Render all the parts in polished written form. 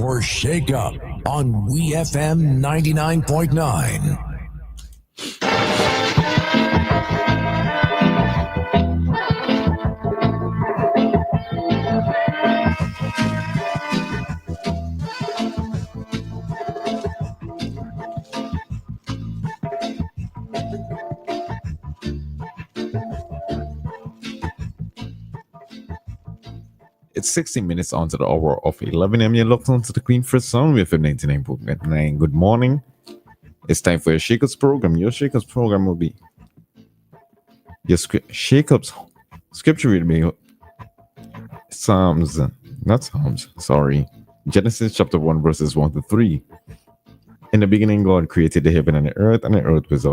for Shakeup on WEFM 99.9. It's 16 minutes on to the hour of 11 a.m. You're locked onto the Queen First Sound with 99.9. Good morning. It's time for your Shakeup's program. Your Shakeup's program will be your Shakeup's scripture will be Genesis chapter 1 verses 1 to 3. In the beginning, God created the heaven and the earth was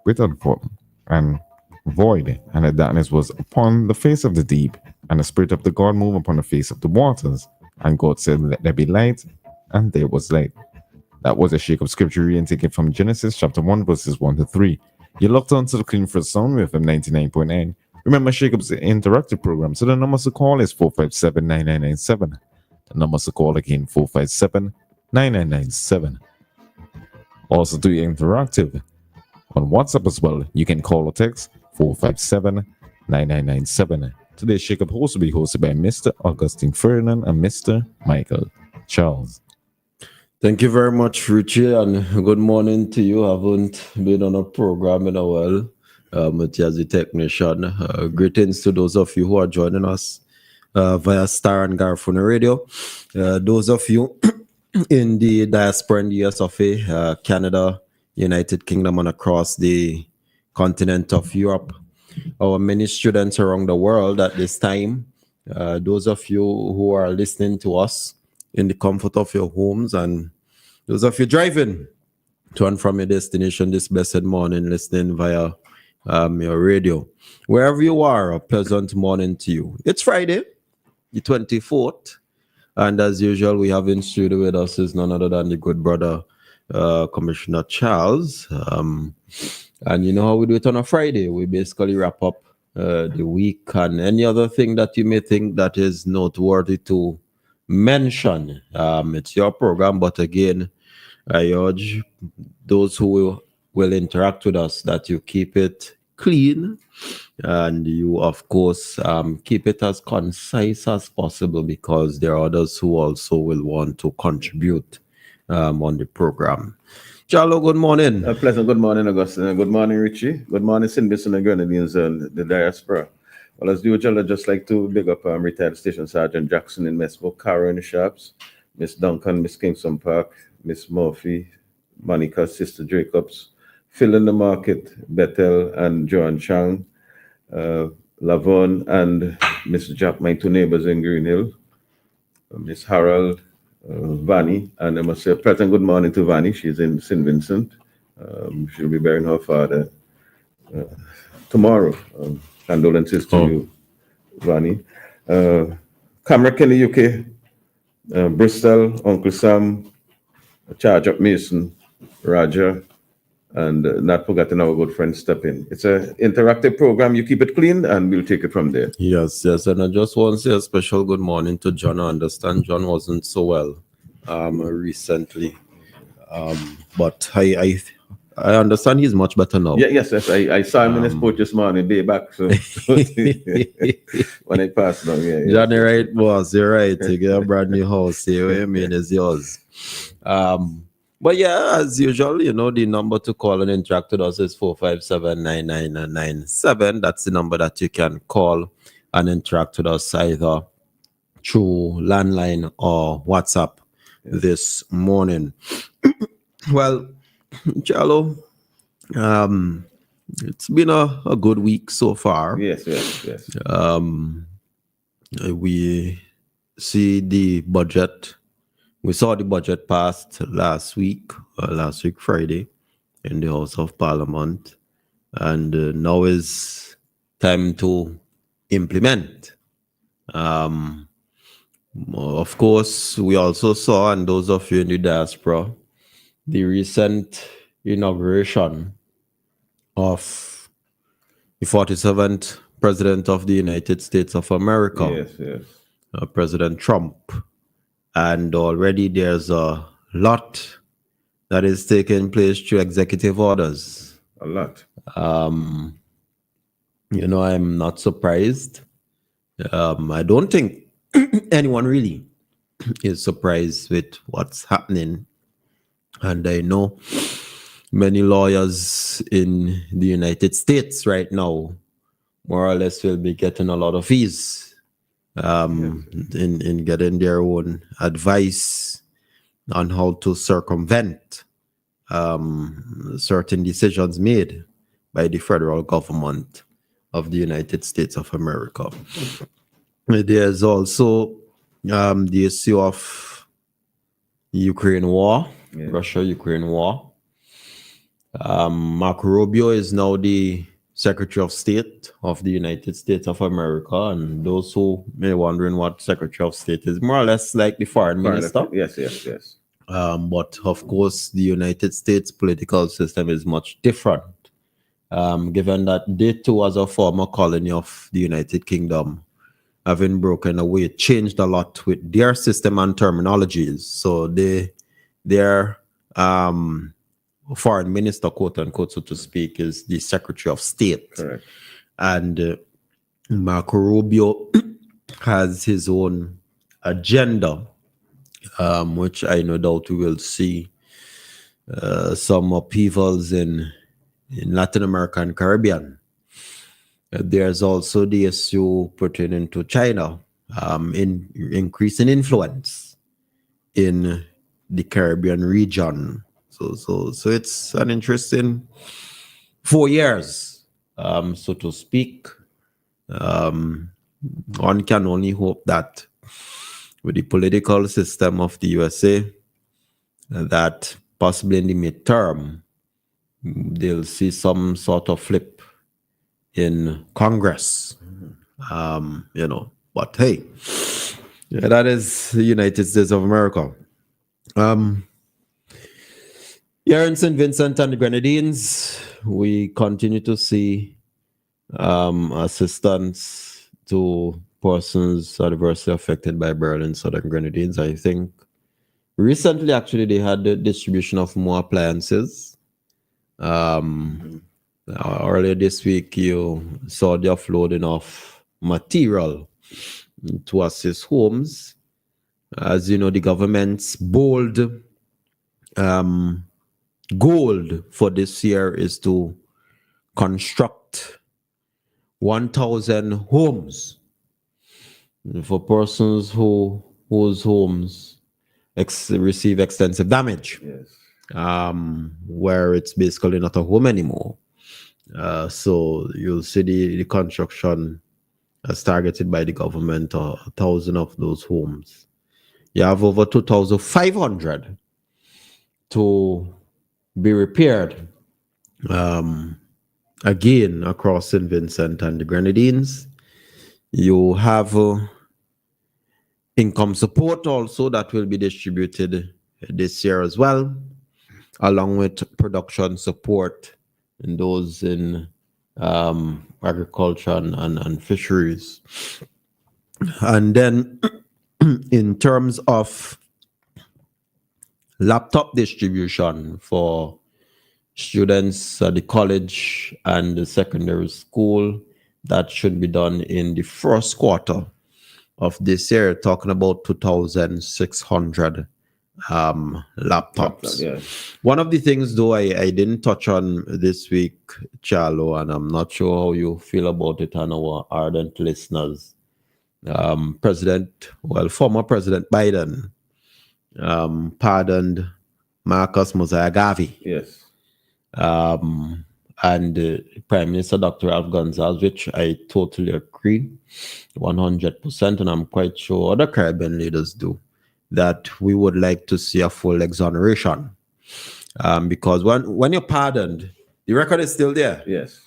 without form and void, and the darkness was upon the face of the deep, and the Spirit of the God moved upon the face of the waters. And God said, "Let there be light," and there was light. That was a Shakeup scripture reading taken from Genesis chapter 1 verses 1 to 3. You're locked on to the Clean First Sound with FM 99.9. Remember, Shakeup's an interactive program, so the numbers to call is 457-9997. The numbers to call again, 457-9997. Also, to be interactive on WhatsApp as well, you can call or text 457-9997. Today's Shakeup host will be hosted by Mr. Augustine Ferdinand and Mr. Michael Charles. Thank you very much, Richie, and good morning to you. I haven't been on a program in a while with you as a technician. Greetings to those of you who are joining us via Star and Garfuna Radio. Those of you in the diaspora in the US of A, Canada, United Kingdom, and across the continent of Europe. Our many students around the world at this time. Those of you who are listening to us in the comfort of your homes, and those of you driving to and from your destination this blessed morning, listening via your radio. Wherever you are, a pleasant morning to you. It's Friday, the 24th, and as usual, we have in studio with us is none other than the good brother, Commissioner Charles. And you know how we do it on a Friday? We basically wrap up the week and any other thing that you may think that is noteworthy to mention. It's your program, but again, I urge those who will interact with us that you keep it clean and you, of course, keep it as concise as possible, because there are others who also will want to contribute on the program. Charlo, good morning. A pleasant good morning, Augustine. Good morning, Richie. Good morning, St. Vincent and Grenadines and the diaspora. Well, as usual, I'd just like to big up retired Station Sergeant Jackson in Messbrook, Cara in the shops, Miss Duncan, Miss Kingston Park, Miss Murphy, Monica, Sister Jacobs, Phil in the Market, Bethel, and Joan Chang, Lavon, and Miss Jack, my two neighbors in Green Hill, Miss Harold, Vanny, and I must say a pleasant good morning to Vanny. She's in St. Vincent. She'll be burying her father tomorrow. Condolences to you, Vanny. Camrick in the UK, Bristol, Uncle Sam, Charge Up Mason, Roger, and not forgetting our good friend Stepin. It's an interactive program. You keep it clean and we'll take it from there. Yes. And I just want to say a special good morning to John. I understand John wasn't so well recently, but I understand he's much better now. Yes. I saw him in his sport this morning, day back. So when I passed on, Johnny, right, boss, you're right. You get a brand new house here. What you mean is yours. But yeah, as usual, you know, the number to call and interact with us is 457-9997. That's the number that you can call and interact with us either through landline or WhatsApp this morning. Well, Charlo, it's been a good week so far. Yes. We see the budget. We saw the budget passed last week Friday, in the House of Parliament, and now is time to implement. Of course, we also saw, and those of you in the diaspora, the recent inauguration of the 47th President of the United States of America, Yes. President Trump. and already there's a lot that is taking place through executive orders. A lot. I'm not surprised. I don't think anyone really is surprised with what's happening. And I know many lawyers in the United States right now, more or less, will be getting a lot of fees in getting their own advice on how to circumvent certain decisions made by the federal government of the United States of America. There's also the issue of Ukraine war, Russia-Ukraine war. Marco Rubio is now the Secretary of State of the United States of America, and those who may be wondering what Secretary of State is, more or less like the Foreign Minister. Yes. But of course, the United States political system is much different, given that they too, as a former colony of the United Kingdom, having broken away, changed a lot with their system and terminologies. So their foreign minister, quote unquote, so to speak, is the Secretary of State. Correct. And Marco Rubio has his own agenda, which I no doubt we will see some upheavals in Latin America and Caribbean. There's also the issue pertaining to China, in increasing influence in the Caribbean region. So it's an interesting 4 years, so to speak. One can only hope that with the political system of the USA, that possibly in the midterm, they'll see some sort of flip in Congress. But hey, that is the United States of America. Here in St. Vincent and the Grenadines, we continue to see assistance to persons adversely affected by birth in Southern Grenadines. I think recently, actually, they had the distribution of more appliances. Earlier this week, you saw the offloading of material to assist homes. As you know, the government's bold goal for this year is to construct 1,000 homes for persons whose homes receive extensive damage. Yes. Where it's basically not a home anymore. So you'll see the construction as targeted by the government, 1,000 of those homes. You have over 2,500 to be repaired again across St. Vincent and the Grenadines. You have income support also that will be distributed this year as well, along with production support in those in agriculture and fisheries. And then in terms of laptop distribution for students at the college and the secondary school, that should be done in the first quarter of this year, talking about 2,600 laptops. Yeah. One of the things, though, I didn't touch on this week, Charlo, and I'm not sure how you feel about it and our ardent listeners. Former President Biden pardoned Marcus Mosiah Garvey. Yes. And Prime Minister Dr. Ralph Gonsalves, which I totally agree 100%, and I'm quite sure other Caribbean leaders do, that we would like to see a full exoneration. Because when you're pardoned, the record is still there. Yes.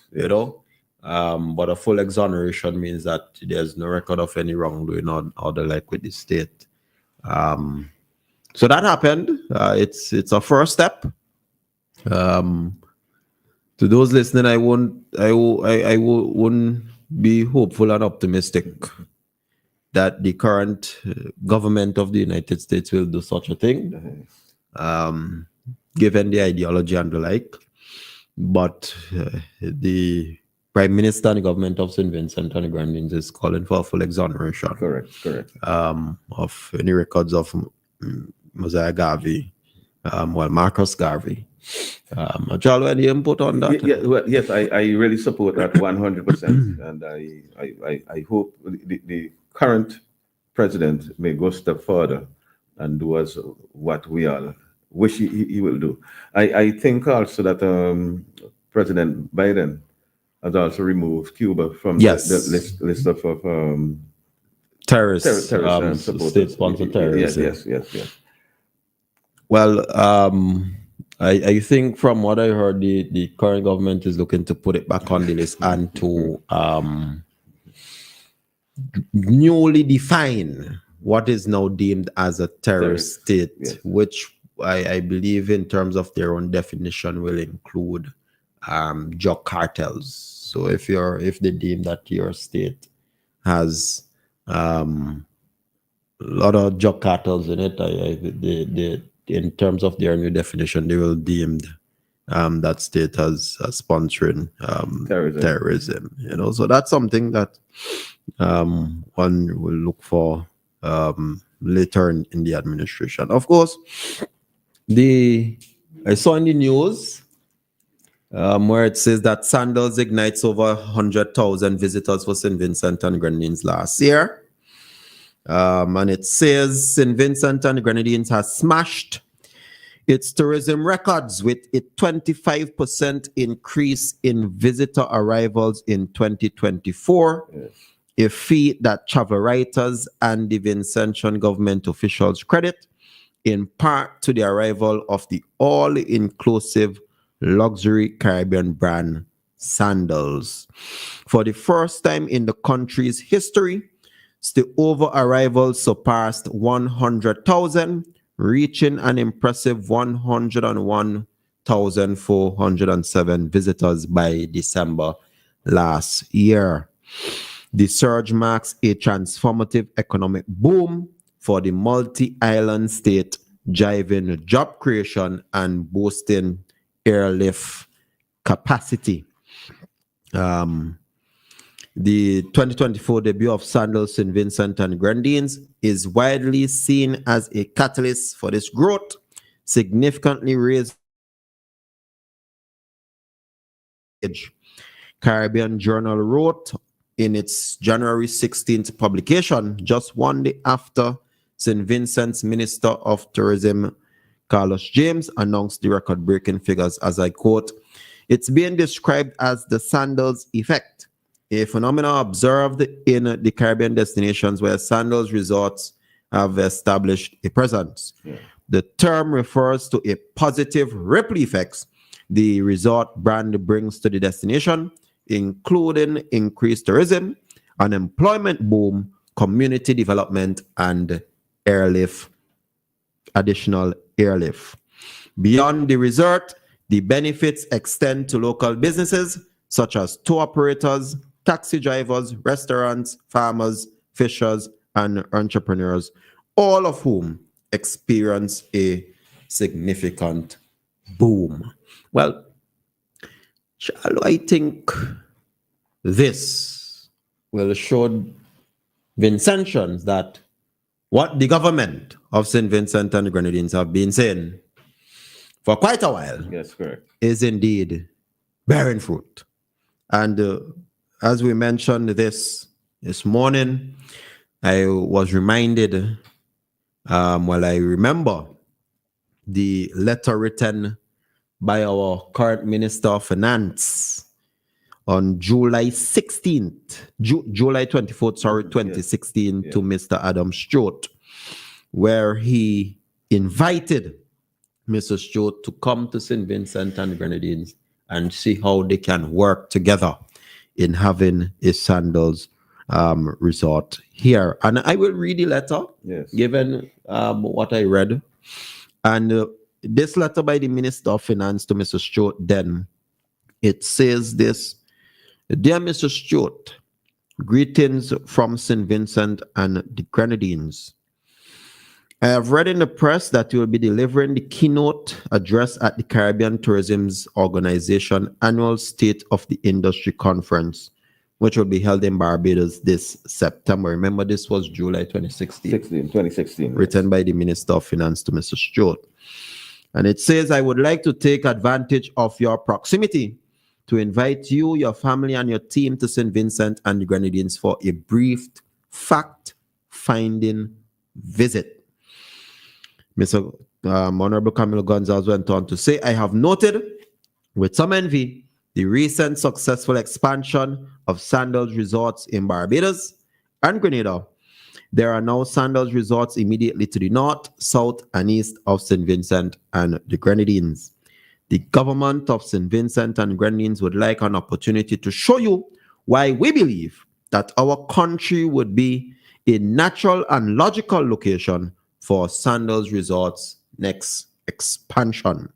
But a full exoneration means that there's no record of any wrongdoing or the like with the state. So that happened. It's a first step. To those listening, I wouldn't be hopeful and optimistic that the current government of the United States will do such a thing, given the ideology and the like. But the Prime Minister and the government of St. Vincent and the Grenadines is calling for a full exoneration. Correct. Of any records of Mosiah Garvey, Marcus Garvey. Charles, any input on that? Yes, I really support that 100%, and I hope the current president may go a step further and do as what we all wish he will do. I think also that President Biden has also removed Cuba from the list of terrorist state-sponsored terrorism. Yes. Well, I think from what I heard, the current government is looking to put it back on the list and to newly define what is now deemed as a terrorist state, which I believe in terms of their own definition will include drug cartels. So if they deem that your state has a lot of drug cartels in it, they in terms of their new definition, they will deem that state as sponsoring terrorism. So that's something that one will look for later in the administration. Of course, I saw in the news where it says that Sandals ignites over 100,000 visitors for St. Vincent and Grenadines last year. And it says St. Vincent and Grenadines has smashed its tourism records with a 25% increase in visitor arrivals in 2024, a feat that travel writers and the Vincentian government officials credit in part to the arrival of the all-inclusive luxury Caribbean brand Sandals. For the first time in the country's history, the over arrivals surpassed 100,000, reaching an impressive 101,407 visitors by December last year. The surge marks a transformative economic boom for the multi-island state, driving job creation and boosting airlift capacity. The 2024 debut of Sandals St. Vincent and Grenadines is widely seen as a catalyst for this growth, significantly raised. Caribbean Journal wrote in its January 16th publication, just one day after St. Vincent's Minister of Tourism, Carlos James, announced the record-breaking figures, as I quote, "It's being described as the Sandals effect, a phenomenon observed in the Caribbean destinations where Sandals resorts have established a presence. The term refers to a positive ripple effects the resort brand brings to the destination, including increased tourism, an employment boom, community development, and additional airlift. Beyond the resort, the benefits extend to local businesses such as tour operators, taxi drivers, restaurants, farmers, fishers, and entrepreneurs, all of whom experience a significant boom." Well, I think this will show Vincentians that what the government of St. Vincent and the Grenadines have been saying for quite a while, Yes, correct, is indeed bearing fruit. And as we mentioned this morning, I was reminded, I remember the letter written by our current Minister of Finance on July 16th, July 24th, 2016, to Mr. Adam Stewart, where he invited Mr. Stewart to come to St. Vincent and Grenadines and see how they can work together in having a Sandals resort here. And I will read the letter, given what I read. And this letter by the Minister of Finance to Mr. Stewart, then, it says this: "Dear Mr. Stewart, Greetings from St. Vincent and the Grenadines. I have read in the press that you will be delivering the keynote address at the Caribbean Tourism's Organization Annual State of the Industry Conference, which will be held in Barbados this September. Remember, this was July 2016. Written by the Minister of Finance to Mr. Stewart. And it says, I would like to take advantage of your proximity to invite you, your family, and your team to St. Vincent and the Grenadines for a brief fact-finding visit. Mr. Honorable Camilo Gonzalez went on to say, I have noted with some envy the recent successful expansion of Sandals resorts in Barbados and Grenada. There are now Sandals resorts immediately to the north, south, and east of St. Vincent and the Grenadines. The government of St. Vincent and Grenadines would like an opportunity to show you why we believe that our country would be a natural and logical location for Sandals Resorts' next expansion.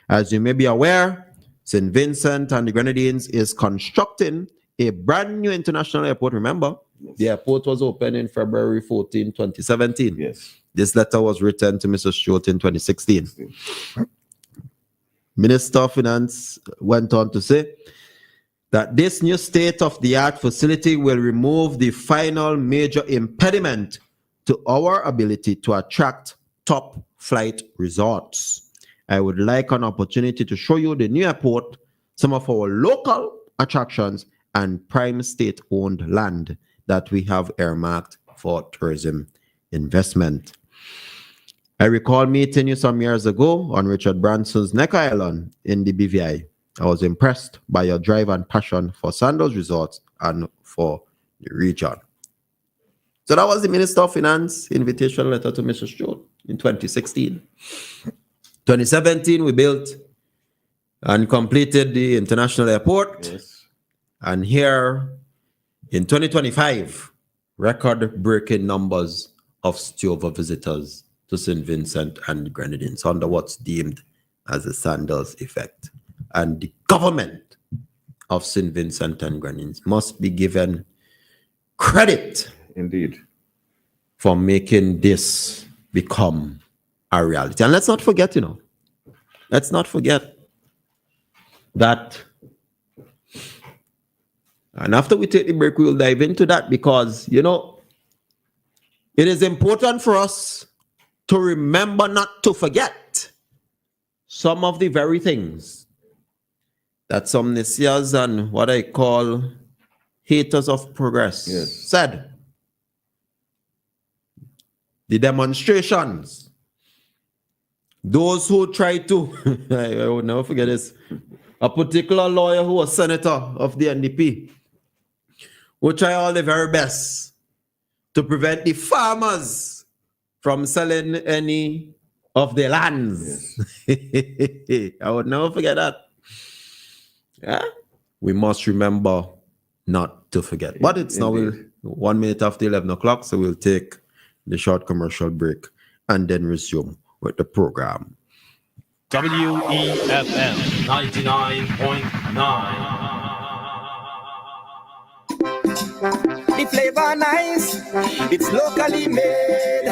As you may be aware, St. Vincent and the Grenadines is constructing a brand new international airport. Remember, the airport was opened in February 14, 2017. Yes. This letter was written to Mr. Stewart in 2016. Minister of Finance went on to say that this new state-of-the-art facility will remove the final major impediment to our ability to attract top flight resorts. I would like an opportunity to show you the new airport, some of our local attractions, and prime state-owned land that we have earmarked for tourism investment. I recall meeting you some years ago on Richard Branson's Neck Island in the BVI. I was impressed by your drive and passion for Sandals Resorts and for the region. So that was the Minister of Finance invitation letter to Mr. Stewart in 2016. 2017, we built and completed the international airport. Yes. And here in 2025, record-breaking numbers of stopover visitors to St. Vincent and the Grenadines under what's deemed as the Sandals effect. And the government of St. Vincent and Grenadines must be given credit. Indeed. For making this become a reality. And let's not forget, that, and after we take the break, we'll dive into that because, it is important for us to remember not to forget some of the very things that some naysayers and what I call haters of progress said. The demonstrations, those who try to, I will never forget this, a particular lawyer who was senator of the NDP, who try all the very best to prevent the farmers from selling any of their lands. Yes. I would never forget that. Yeah? We must remember not to forget. But it's now 1 minute after 11 o'clock, so we'll take the short commercial break and then resume with the program. WEFM 99.9. The flavor nice, it's locally made.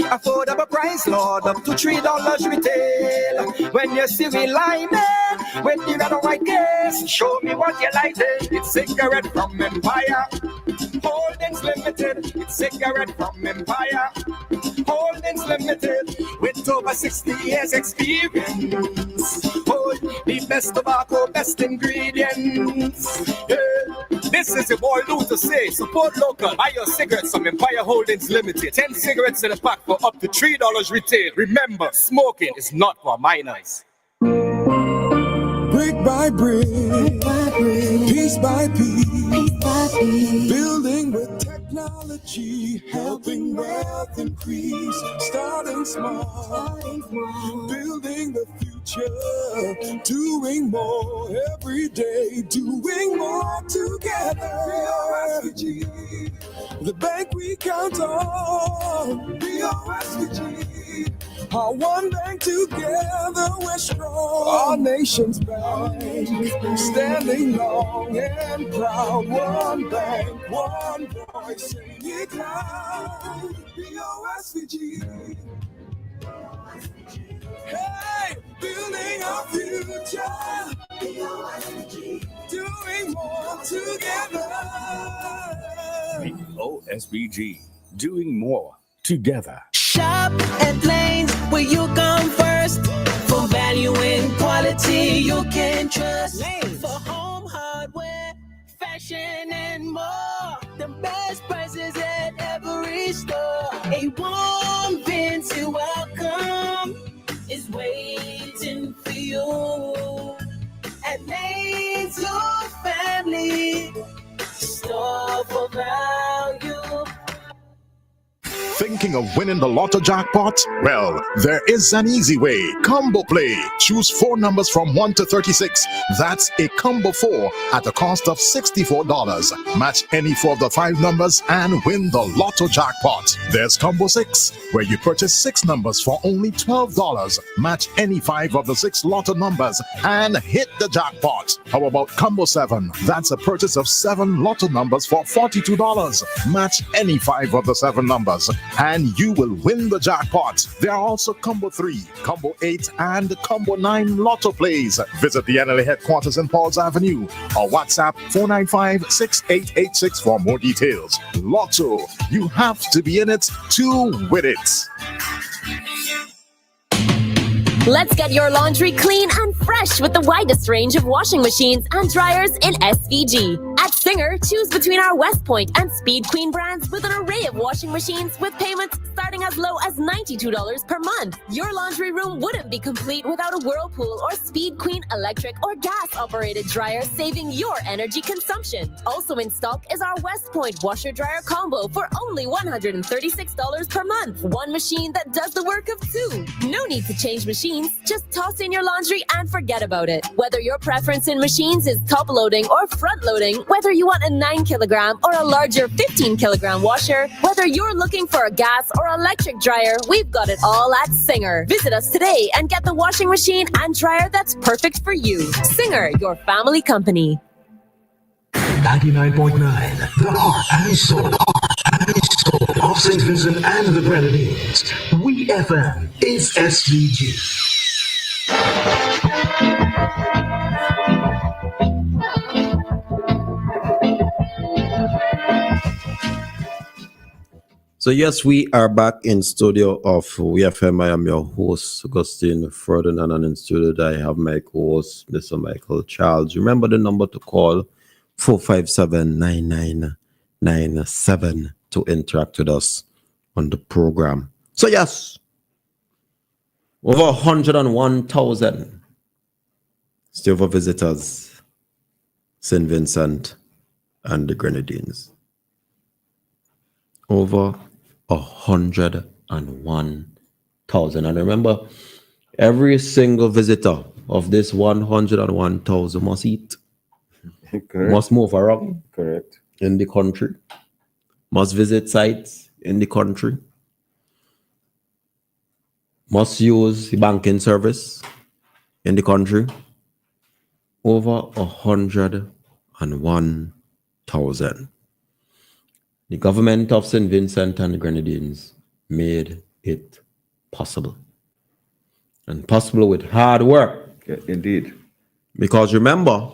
Affordable price, Lord, up to $3 retail. When you see me lining with the red and white case, show me what you like. It's cigarette from Empire. Holdings Limited, it's cigarette from Empire. Holdings Limited, with over 60 years experience. Oh, the best tobacco, best ingredients. Yeah. This is your boy Lou to say, support local, buy your cigarettes from Empire Holdings Limited. 10 cigarettes in a pack for up to $3 retail. Remember, smoking is not for minors. Brick by brick, piece by piece, building with technology, helping wealth increase, starting small, building the future, doing more every day, doing more together. BOSVG, the bank we count on. BOSVG, Our one bank together we're strong. Our nation's bank, standing long and proud. One bank, one voice, sing it loud. BOSVG. Hey, building our future. Doing more together. OSBG, doing more together. Shop at Lanes where you come first. For value and quality you can trust. Lanes. For home hardware, fashion and more. The best prices at every store. A warm fancy welcome is waiting for you. At Lanes, your family store for value. Thinking of winning the lotto jackpot? Well, there is an easy way. Combo Play. Choose 4 numbers from 1 to 36. That's a combo 4 at a cost of $64. Match any 4 of the 5 numbers and win the lotto jackpot. There's Combo 6, where you purchase 6 numbers for only $12. Match any 5 of the 6 lotto numbers and hit the jackpot. How about Combo 7? That's a purchase of 7 lotto numbers for $42. Match any 5 of the 7 numbers and you will win the jackpot. There are also Combo 3, Combo 8, and Combo 9 lotto plays. Visit the NLA headquarters in Pauls Avenue or WhatsApp 495-6886 for more details. Lotto, you have to be in it to win it. Let's get your laundry clean and fresh with the widest range of washing machines and dryers in SVG. At Singer, choose between our West Point and Speed Queen brands with an array of washing machines with payments starting as low as $92 per month. Your laundry room wouldn't be complete without a Whirlpool or Speed Queen electric or gas-operated dryer, saving your energy consumption. Also in stock is our West Point washer dryer combo for only $136 per month. One machine that does the work of 2. No need to change machines. Just toss in your laundry and forget about it. Whether your preference in machines is top loading or front loading, whether you want a 9 kilogram or a larger 15 kilogram washer, whether you're looking for a gas or electric dryer, we've got it all at Singer. Visit us today and get the washing machine and dryer that's perfect for you. Singer, your family company. 99.9, the heart and soul of St. Vincent and the Grenadines. WEFM is SVG. So yes, we are back in studio of WEFM. I am your host, Augustine Ferdinand, and in studio I have my co-host, Mr. Michael Charles. Remember the number to call, 457-9997, to interact with us on the program. So yes, over 101,000 still for visitors, St. Vincent and the Grenadines. Over 101,000. And remember, every single visitor of this 101,000 must eat. Correct. Must move around. Correct. In the country. Must visit sites in the country. Must use the banking service in the country. Over 101,000. The government of St. Vincent and the Grenadines made it possible. And possible with hard work. Yeah, indeed. Because remember,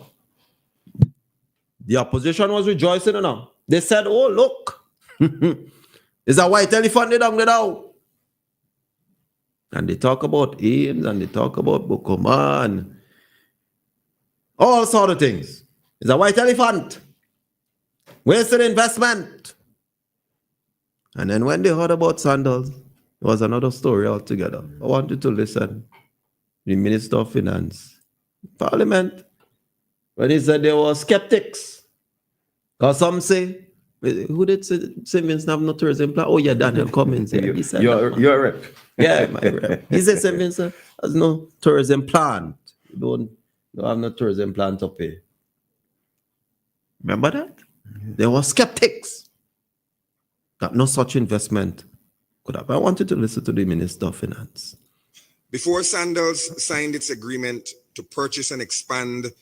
the opposition was rejoicing enough. They said, oh, look, there's a white elephant they don't get out. And they talk about Ames and they talk about Bukoman. All sort of things. It's a white elephant. Wasted investment. And then when they heard about Sandals, it was another story altogether. I want you to listen. The Minister of Finance, Parliament, when he said there were skeptics. Because some say, who did St. Vincent have no tourism plan? Oh yeah, Daniel Cummins. Yeah, he said you're a rep. Yeah, my rep. He said St. Vincent has no tourism plan. You don't have no tourism plan to pay. Remember that? There were skeptics that no such investment could have. I wanted to listen to the Minister of Finance. Before Sandals signed its agreement to purchase and expand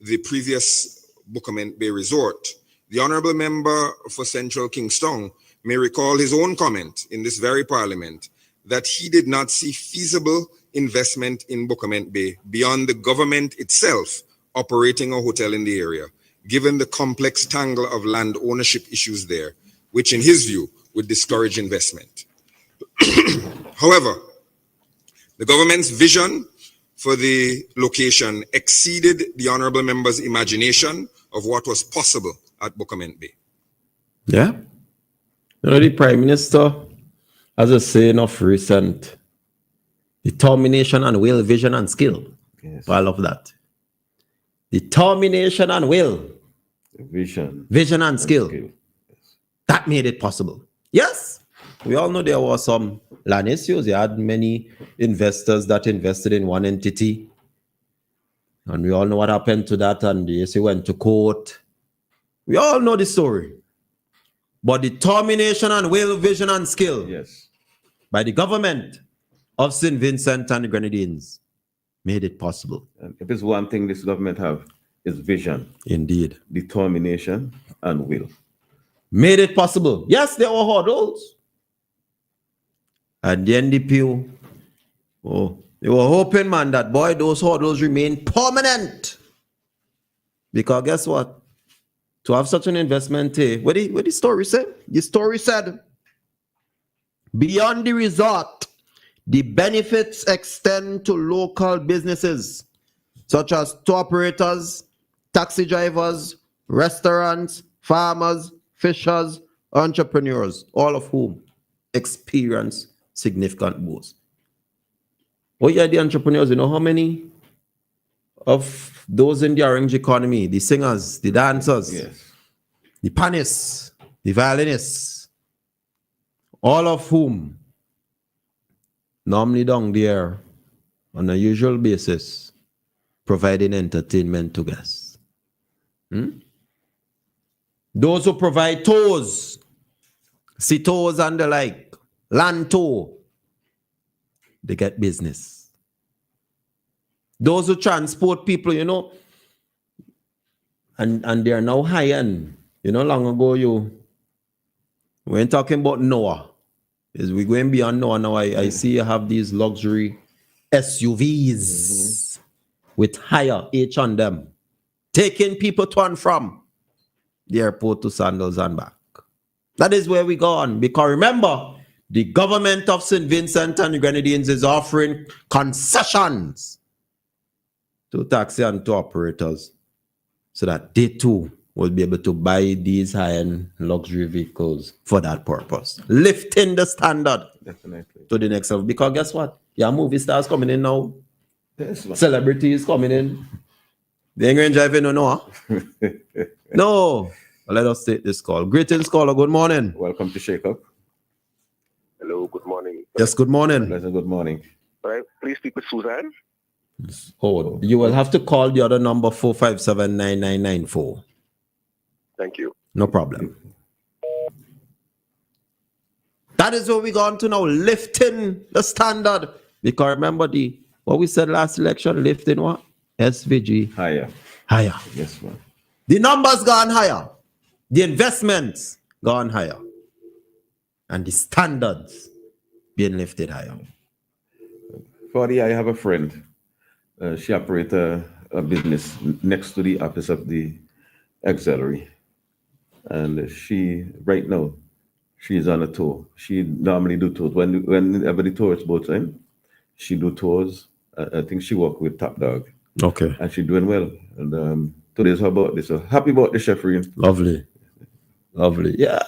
the previous Buckerment Bay Resort, the Honourable Member for Central Kingston may recall his own comment in this very Parliament that he did not see feasible investment in Buckerment Bay beyond the government itself operating a hotel in the area, given the complex tangle of land ownership issues there, which in his view would discourage investment. However, the government's vision for the location exceeded the Honourable Member's imagination of what was possible at Buckerment Bay. Yeah. You know, the Prime Minister has a saying of recent: determination and will, vision and skill. Yes. I love that. Determination and will, vision and skill. Yes. That made it possible. Yes, we all know there were some land issues. You had many investors that invested in one entity. And we all know what happened to that. And the issue went to court. We all know the story. But determination and will, vision and skill, Yes. by the government of St. Vincent and the Grenadines made it possible. And if it's one thing this government have, is vision, Indeed. determination, and will. Made it possible. Yes, there were hurdles. And the NDP, they were hoping, man, that boy, those hurdles remain permanent. Because guess what? To have such an investment, what the story said? The story said, beyond the resort, the benefits extend to local businesses, such as tour operators, taxi drivers, restaurants, farmers, fishers, entrepreneurs, all of whom experience significant boosts. Oh yeah, the entrepreneurs, you know how many of those in the orange economy, the singers, the dancers, Yes. the pianists, the violinists, all of whom normally down there on a usual basis providing entertainment to guests. Those who provide tours, sea tours and the like, land tour, they get business. Those who transport people, you know, and they are now high-end. You know, long ago, we ain't talking about Noah. Is we going beyond Noah now? I see you have these luxury SUVs with higher H on them, taking people to and from the airport to Sandals and back. That is where we go on. Because remember, the government of St. Vincent and the Grenadines is offering concessions to taxi and tour operators so that they too will be able to buy these high-end luxury vehicles for that purpose. Lifting the standard Definitely. to the next level. Because guess what? Yeah, movie stars coming in now. Yes, man. Celebrities coming in. They ain't going to drive in, no. No. Well, let us take this call. Greetings, caller. Good morning. Welcome to Shakeup. Hello, good morning. Yes, good morning. Pleasant good morning. All right, please speak with Suzanne. Oh, you will have to call the other number 457-9994. Thank you. No problem. That is where we go on to now, lifting the standard. Because remember what we said last election, lifting what? SVG. Higher. Higher. Yes, man. The numbers gone higher. The investments gone higher. And the standards being lifted higher. Fordy, I have a friend. She operates a business next to the office of the auxiliary. And she, right now, she's on a tour. She normally do tours. Whenever the tour is about time, she do tours. I think she work with Top Dog. Okay. And she's doing well. And today's her birthday. So happy birthday, Chefrine. Lovely. Lovely. Yeah.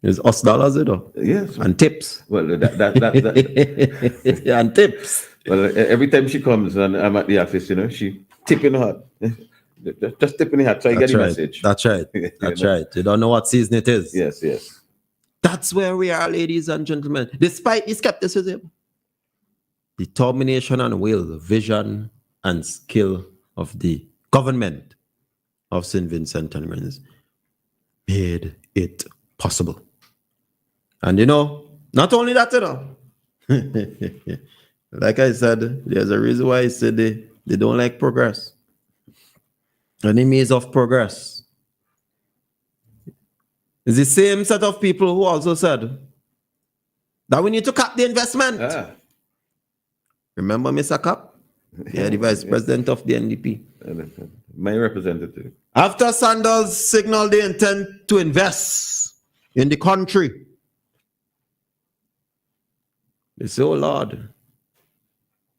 It's us dollars, you know? Yes. And tips. Well, that and tips. Well, every time she comes and I'm at the office, you know, she tipping her hat. Just tipping her hat so I get the message. That's right. That's right. You don't know what season it is. Yes, yes. That's where we are, ladies and gentlemen. Despite the skepticism, determination and will, vision and skill of the government of St. Vincent and Grenadines made it possible. And you know, not only that, you know, Like I said, there's a reason why I said they don't like progress. Enemies of progress. It's the same set of people who also said that we need to cap the investment. Remember Mr. Cap? Yeah, the vice president of the NDP. My representative. After Sanders signaled the intent to invest in the country, they say, oh Lord,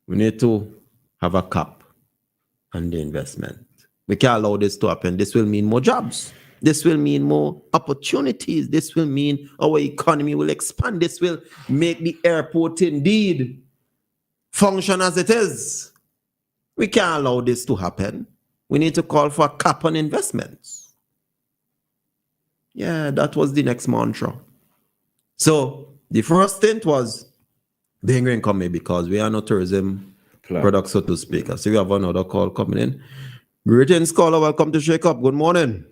we need to have a cap on the investment. We can't allow this to happen. This will mean more jobs. This will mean more opportunities. This will mean our economy will expand. This will make the airport indeed function as it is. We can't allow this to happen. We need to call for a cap on investments. Yeah, that was the next mantra. So the first stint was the Ingrid coming because we are not tourism products, so to speak. I see we have another call coming in. Greetings, caller. Welcome to Shakeup. Good morning.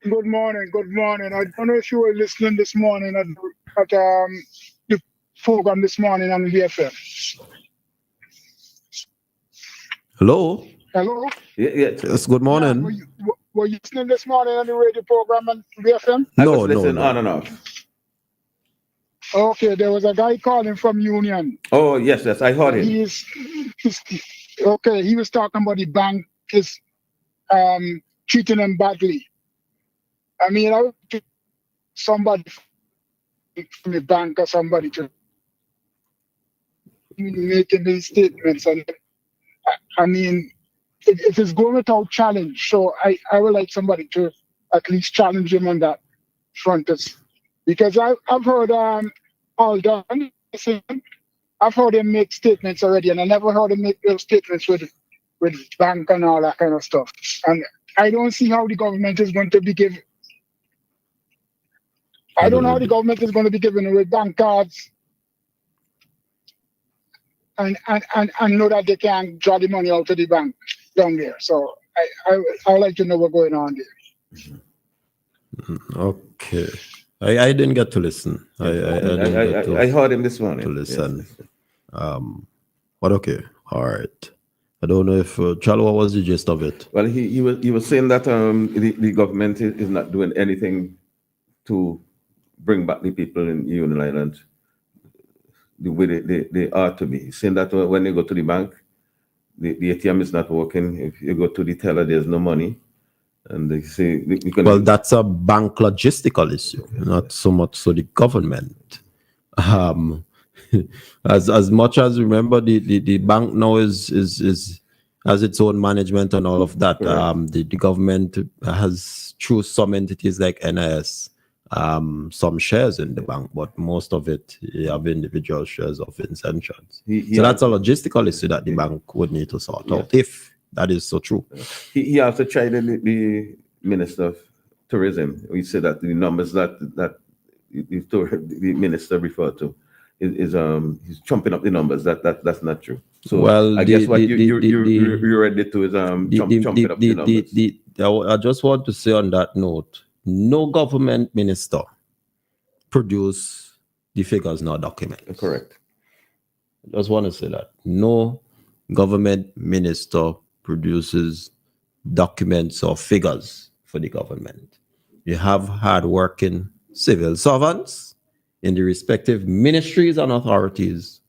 Good morning. Good morning. I don't know if you were listening this morning at the program this morning on WEFM. Hello. Hello. Yes. Good morning. Were you listening this morning on the radio program on WEFM? No. On and off. Okay, there was a guy calling from Union. Oh, yes, I heard him. He was talking about the bank is treating him badly. I mean, I would somebody from the bank or somebody to making these statements. And I mean, if it's going without challenge, so I would like somebody to at least challenge him on that front. Because I've heard all done. I've heard him make statements already, and I never heard him make those statements with bank and all that kind of stuff. And I don't see how the government is going to be giving. I don't know how the government is going to be giving with bank cards and know that they can draw the money out of the bank down there. So I like to know what's going on there. Okay. I didn't get to listen. I heard him this morning. To listen. Yes. But okay. All right. I don't know if Charlie, what was the gist of it? Well, he was saying that the government is not doing anything to bring back the people in Union Island the way they are to be. He's saying that when they go to the bank, the ATM is not working. If you go to the teller, there's no money. And they say well, that's a bank logistical issue, not so much so the government. As much as remember the bank now is has its own management and all of that. The government has through some entities like NIS some shares in the bank, but most of it you have individual shares of intentions. So that's a logistical issue that the bank would need to sort out if that is so true. He also tried the Minister of Tourism. We said that the numbers that the minister referred to is he's trumping up the numbers. That's not true. So well, I guess what you ready to is trumping up the numbers. I just want to say on that note, no government minister produce the figures nor documents. Correct. I just want to say that no government minister produces documents or figures for the government. You have hard-working civil servants in the respective ministries and authorities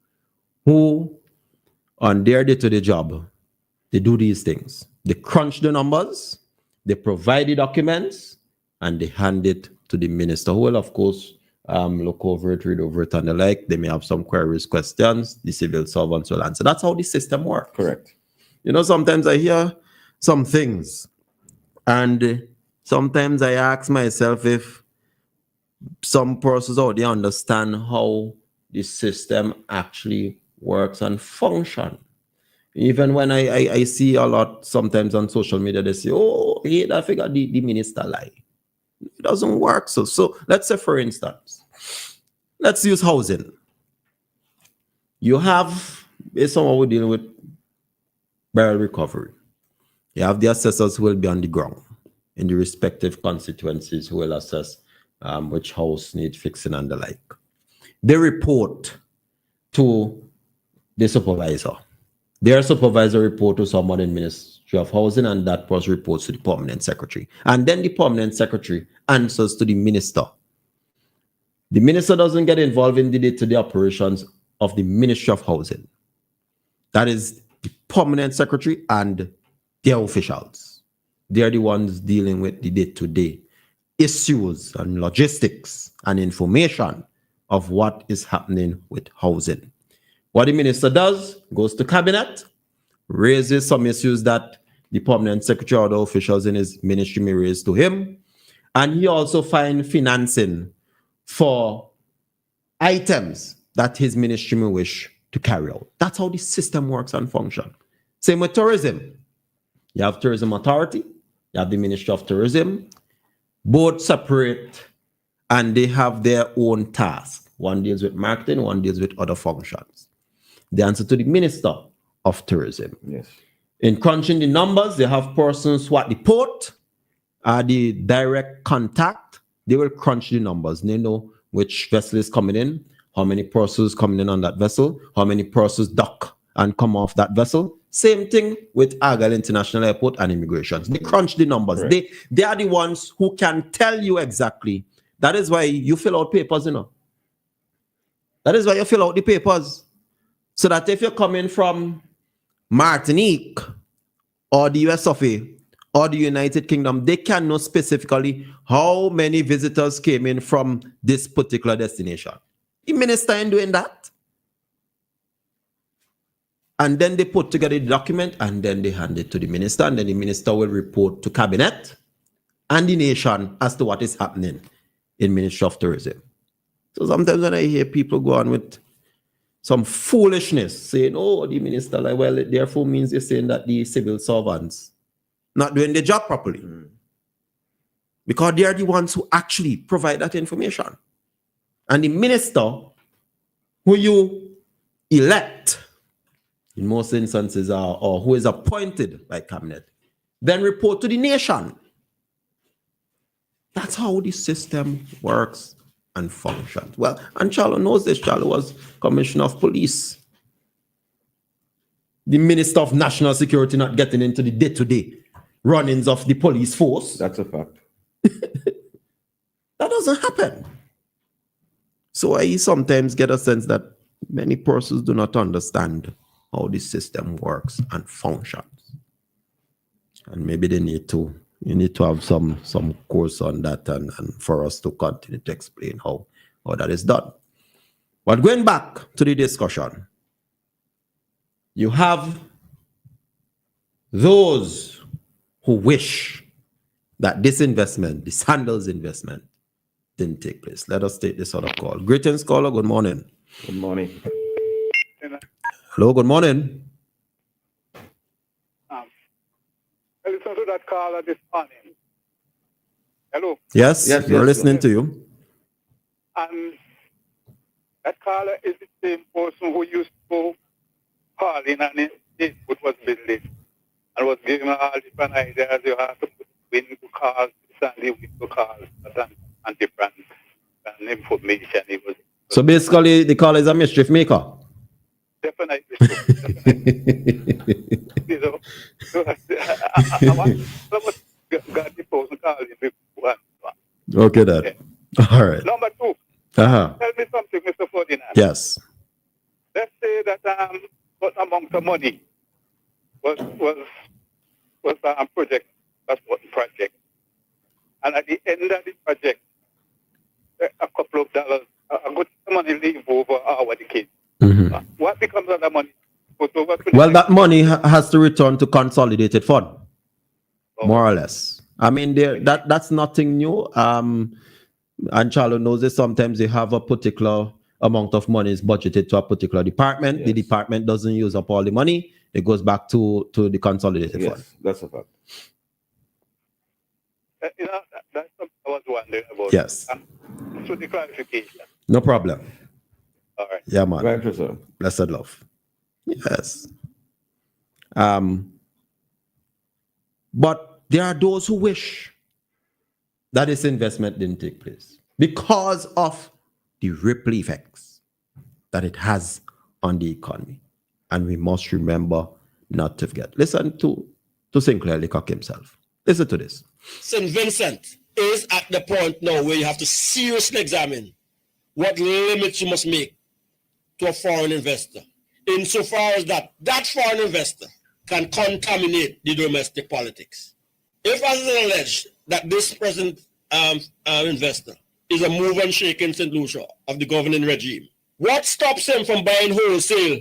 who, on their day-to-day job, they do these things. They crunch the numbers, they provide the documents, and they hand it to the minister, who will, of course, look over it, read over it, and the like. They may have some queries, questions. The civil servants will answer. That's how the system works. Correct. You know, sometimes I hear some things, and sometimes I ask myself if some persons out there understand how the system actually works and function. Even when I see a lot sometimes on social media, they say, oh, I figure the minister lie. It doesn't work. So let's say, for instance, let's use housing. You have someone who deal with burial recovery. You have the assessors who will be on the ground in the respective constituencies who will assess which house needs fixing and the like. They report to the supervisor. Their supervisor report to someone in Ministry of Housing, and that person reports to the permanent secretary. And then the permanent secretary answers to the minister. The minister doesn't get involved in the day-to-day operations of the Ministry of Housing. That is the permanent secretary and their officials. They are the ones dealing with the day-to-day issues and logistics and information of what is happening with housing. What the minister does, goes to cabinet, raises some issues that the permanent secretary or the officials in his ministry may raise to him, and he also finds financing for items that his ministry may wish to carry out. That's how the system works and functions. Same with tourism. You have tourism authority, you have the Ministry of Tourism, both separate, and they have their own tasks. One deals with marketing, one deals with other functions. The answer to the Minister of Tourism. Yes. In crunching the numbers, they have persons who at the port are the direct contact. They will crunch the numbers. They know which vessel is coming in, how many persons coming in on that vessel, how many persons dock and come off that vessel. Same thing with Argyle International Airport and immigration. They crunch the numbers. Right. They are the ones who can tell you exactly. That is why you fill out papers, you know. That is why you fill out the papers. So that if you're coming from Martinique or the US of A or the United Kingdom, they can know specifically how many visitors came in from this particular destination. The minister ain't doing that. And then they put together the document and then they hand it to the minister, and then the minister will report to cabinet and the nation as to what is happening in Ministry of Tourism. So sometimes when I hear people go on with some foolishness saying, oh, the minister, like, well, it therefore means you're saying that the civil servants not doing their job properly. Because they are the ones who actually provide that information. And the minister who you elect, in most instances, or who is appointed by cabinet, then report to the nation. That's how the system works and functions. Well, and Charlo knows this. Charlo was Commissioner of Police. The Minister of National Security not getting into the day-to-day runnings of the police force. That's a fact. That doesn't happen. So I sometimes get a sense that many persons do not understand how the system works and functions. And maybe you need to have some course on that and for us to continue to explain how that is done. But going back to the discussion, you have those who wish that this investment, this Sandals investment, didn't take place. Let us take this other call. Greetings, caller. Good morning. Good morning. Hello, good morning. I listened to that caller this morning. Hello? Yes, we're listening to you. And that caller is the same person who used to call in and it was building and was giving all different ideas. You have to put wind to cars, sandy wind to cars, and different information. So basically, the caller is a mischief maker. Definitely. You know, I got the person calling before. Okay, then. Yeah. All right. Number two. Uh-huh. Tell me something, Mr. Ferdinand. Yes. Let's say that what amount of money was project, and at the end of the project, a couple of dollars, a good money leave over our kids. Mm-hmm. What becomes of that money? Well, that money has to return to consolidated fund, more or less. I mean, that's nothing new. And Charlo knows this. Sometimes they have a particular amount of money is budgeted to a particular department. Yes. The department doesn't use up all the money. It goes back to the consolidated fund. That's a fact. That's what I was wondering about. Yes. So the clarification. No problem. All right. Yeah, man. Right, sir. Blessed love. Yes. But there are those who wish that this investment didn't take place because of the ripple effects that it has on the economy. And we must remember not to forget. Listen to Sinclair Leacock himself. Listen to this. St. Vincent is at the point now where you have to seriously examine what limits you must make to a foreign investor, insofar as that foreign investor can contaminate the domestic politics. If, as is alleged, that this present investor is a move and shake in St. Lucia of the governing regime, what stops him from buying wholesale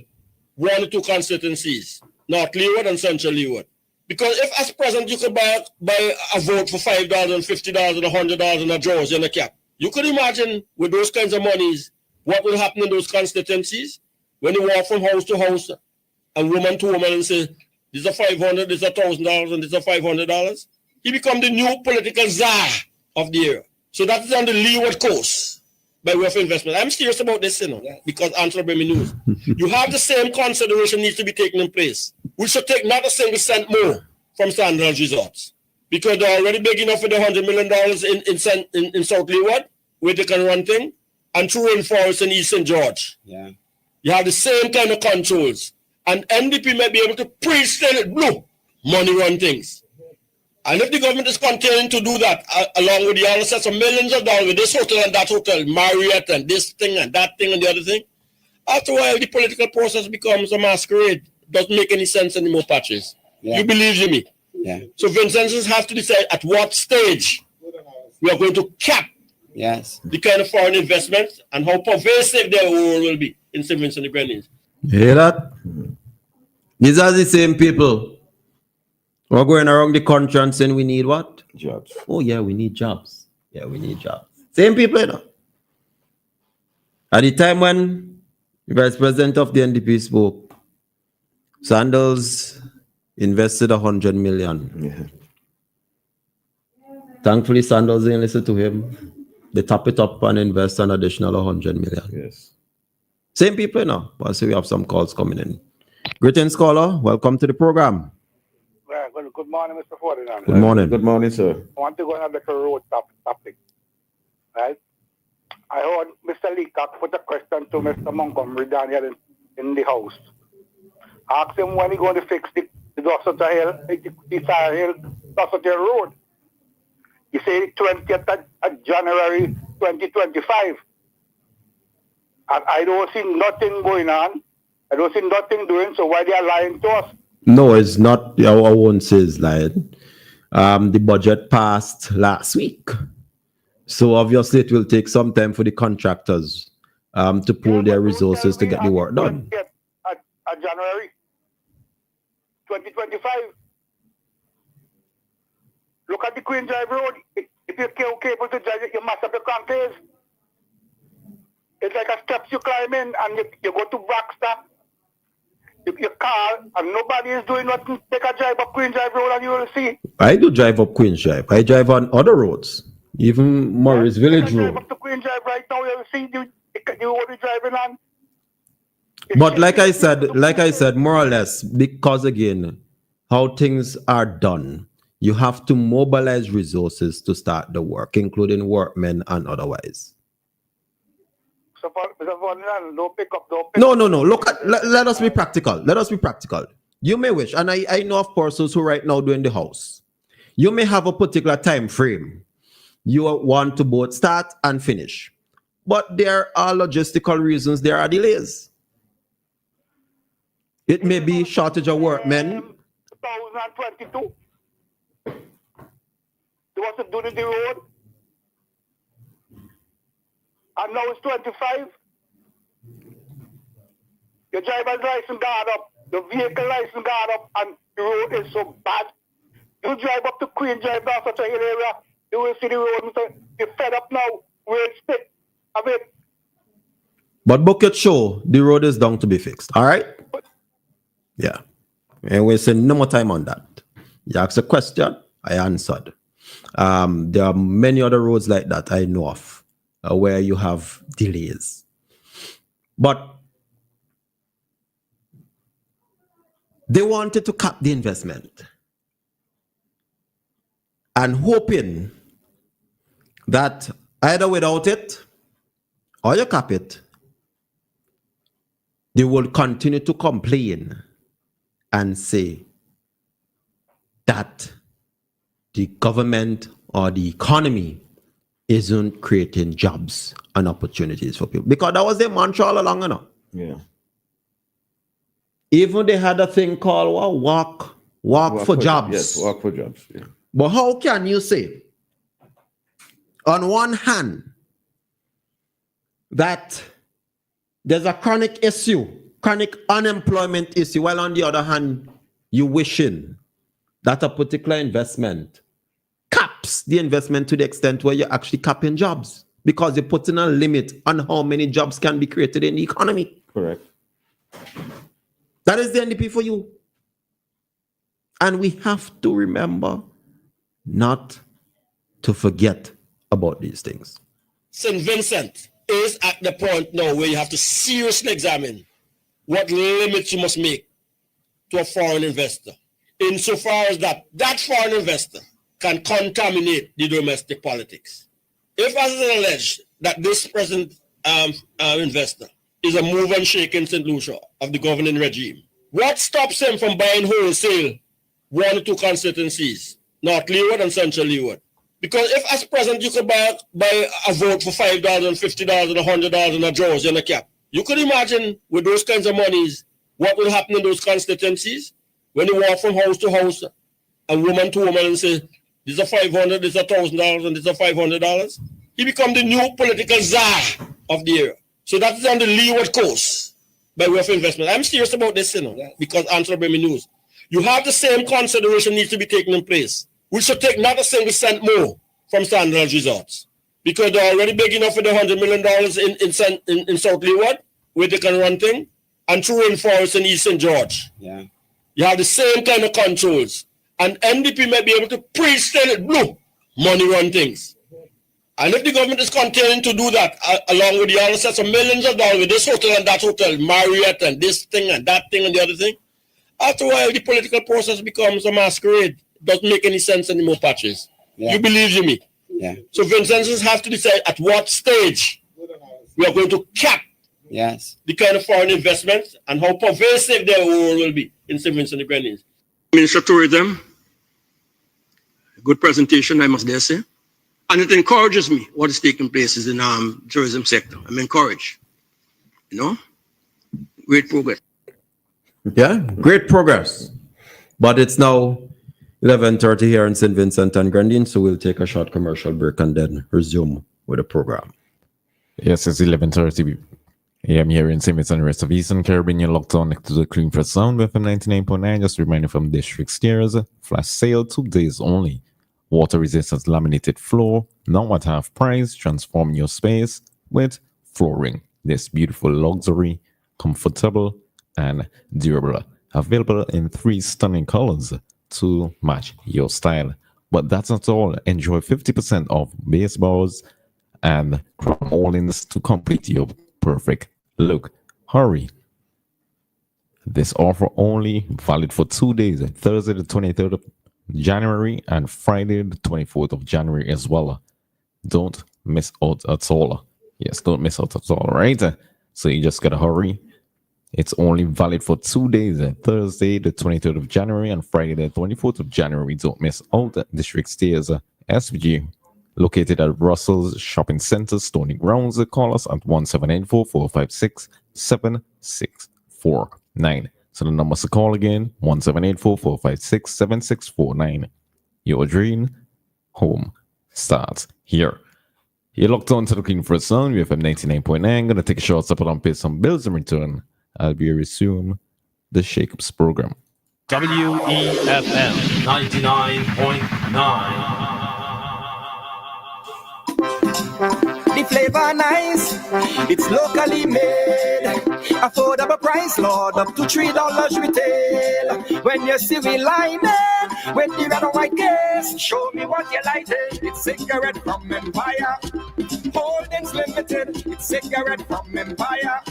1 or 2 constituencies, North Leeward and Central Leeward? Because if, as present, you could buy a vote for $5 and $50 and $100 in a jersey and a cap, you could imagine with those kinds of monies what will happen in those constituencies when you walk from house to house and woman to woman and say, this is $500, this is $1,000, and this is $500. He become the new political czar of the era. So that is on the Leeward coast by way of investment. I'm serious about this, because answer bring me news. You have the same consideration needs to be taken in place. We should take not a single cent more from Sandals Resorts, because they're already big enough with the $100 million in South Leeward, where they can run things, and through Rainforest and East St. George. Yeah. You have the same kind of controls. And NDP may be able to pre-sell it blue, money run things. And if the government is continuing to do that, along with the other sets of millions of dollars with this hotel and that hotel, Marriott and this thing and that thing and the other thing, after a while the political process becomes a masquerade. It doesn't make any sense anymore, Patches. Yeah. You believe me? Yeah. So Vincennes have to decide at what stage we are going to cap the kind of foreign investments and how pervasive their role will be in St. Vincent and the Grenadines. You hear that? These are the same people who are going around the country and saying we need what? Jobs. Oh, yeah, we need jobs. Yeah, we need jobs. Same people, At the time when the vice president of the NDP spoke, Sandals invested $100 million. Yeah. Thankfully, Sandals didn't listen to him. They top it up and invest an additional $100 million. Yes. Same people now. I see we have some calls coming in. Greetings, caller. Welcome to the program. Well, good morning, Mr. Ferdinand. Good morning. Good morning, sir. I want to go on a little road topic. Right? I heard Mr. Leacock put a question to Mr. Montgomery down here in the house. Ask him when he's going to fix the Dorset Hill, Dorset Hill Road. He said 20th of January 2025. And I don't see nothing going on. I don't see nothing doing, so why they are lying to us? No, it's not. I won't say it's lying. The budget passed last week. So obviously it will take some time for the contractors to pull their resources to get the work done. January 2025. Look at the Queen Drive Road. If you're capable to drive it, you must have the contours. It's like a steps you climb in and you go to Baxter. You call and nobody is doing nothing. Take a drive up Queen Drive Road and you will see. I do drive up Queen's Drive. I drive on other roads, even Morris Village Road. Drive up to Queen Drive right now. You will see you will be driving on. But like I said, more or less, because again, how things are done, you have to mobilize resources to start the work, including workmen and otherwise. So don't pick up. No. Look, let us be practical. Let us be practical. You may wish, and I know of persons who right now doing the house. You may have a particular time frame. You want to both start and finish. But there are logistical reasons, there are delays. It may be shortage of workmen. 2022. They want to do the road. And now it's 25. Your driver's license got up, the vehicle license got up, and the road is so bad. You drive up to Queen Drive down such a hill area, you will see the road and say, you're fed up now, where it's thick of it. But Bucket show the road is down to be fixed. All right? Yeah. And we spend no more time on that. You asked a question, I answered. There are many other roads like that I know of where you have delays. But they wanted to cap the investment and hoping that either without it or you cap it, they will continue to complain and say that the government or the economy isn't creating jobs and opportunities for people. Because that was their mantra all along, you know. Yeah. Even they had a thing called walk for jobs. Yes, walk for jobs. Yeah. But how can you say, on one hand, that there's a chronic issue, chronic unemployment issue, while on the other hand, you wishing that a particular investment caps the investment to the extent where you're actually capping jobs because you're putting a limit on how many jobs can be created in the economy. Correct. That is the NDP for you. And we have to remember not to forget about these things. St. Vincent is at the point now where you have to seriously examine what limits you must make to a foreign investor, insofar as that foreign investor can contaminate the domestic politics. If, as is alleged, that this present investor is a move and shake in St. Lucia of the governing regime, what stops him from buying wholesale one or two constituencies, North Leeward and Central Leeward? Because if, as present, you could buy a vote for $5 and $50 and $100 in a jersey and a cap, you could imagine with those kinds of monies what will happen in those constituencies when you walk from house to house and woman to woman and say, this is a $500, this is a $1,000, and this is a $500. He become the new political czar of the era. So that is on the Leeward coast by way of investment. I'm serious about this, because answer by me news. You have the same consideration needs to be taken in place. We should take not a single cent more from Sandals Resorts because they're already big enough for the $100 million in South Leeward where they can run things, and through Rainforest in East St. George. Yeah. You have the same kind of controls. And NDP may be able to preach till it blue, money run things. And if the government is continuing to do that, along with the other sets of millions of dollars with this hotel and that hotel, Marriott and this thing and that thing and the other thing, after a while the political process becomes a masquerade. It doesn't make any sense anymore, Patches. Yeah. You believe me? Yeah. So Vincentians have to decide at what stage we are going to cap the kind of foreign investments and how pervasive their role will be in St. Vincent and the Grenadines. Minister of Tourism, good presentation, I must dare say. And it encourages me what is taking place in the tourism sector. I'm encouraged. Great progress. Yeah, great progress. But it's now 11:30 here in St. Vincent and Grenadines, so we'll take a short commercial break and then resume with the program. Yes, it's 11:30 a.m. here in St. Vincent and the rest of Eastern Caribbean. You're locked on next to the Clean Fresh Sound WEFM 99.9. Just a reminder from District Stairs, flash sale 2 days only. Water resistance laminated floor, now at half price. Transform your space with flooring. This beautiful luxury, comfortable, and durable. Available in 3 stunning colors to match your style. But that's not all. Enjoy 50% off baseballs and crawl-ins to complete your perfect look. Hurry. This offer only valid for 2 days, Thursday the 23rd of January and Friday the 24th of January as well. Don't miss out at all. Yes, don't miss out at all, right? So you just gotta hurry. It's only valid for 2 days, Thursday the 23rd of January and Friday the 24th of January. Don't miss out. District Stairs SVG, located at Russell's Shopping Center, Stony Grounds. Call us at 1784-456-7649. So the numbers to call again, 1784-456-7649. Your dream home starts here. You're locked on to looking for a sound. We have 99.9. Gonna take a short step and pay some bills in return. I'll be resume the Shakeups program. WEFM 99.9. The flavor nice, it's locally made. Affordable price, Lord, up to $3 retail. When you see we lining, When you got a white case, show me what you lighted. It's cigarette from Empire. Holdings Limited. It's cigarette from Empire.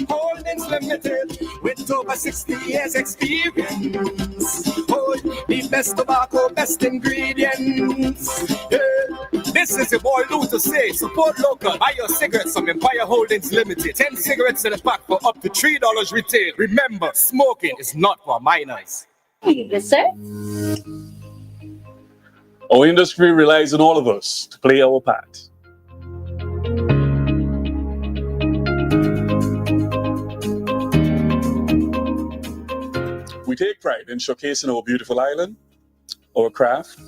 Holdings Limited. With over 60 years experience. Oh, the best tobacco, best ingredients. Yeah. This is your boy Lou to say, support local. Buy your cigarettes from Empire Holdings Limited. 10 cigarettes in a pack for up to $3 retail. Remember, smoking is not for minors. Yes, sir. Our industry relies on all of us to play our part. We take pride in showcasing our beautiful island, our craft,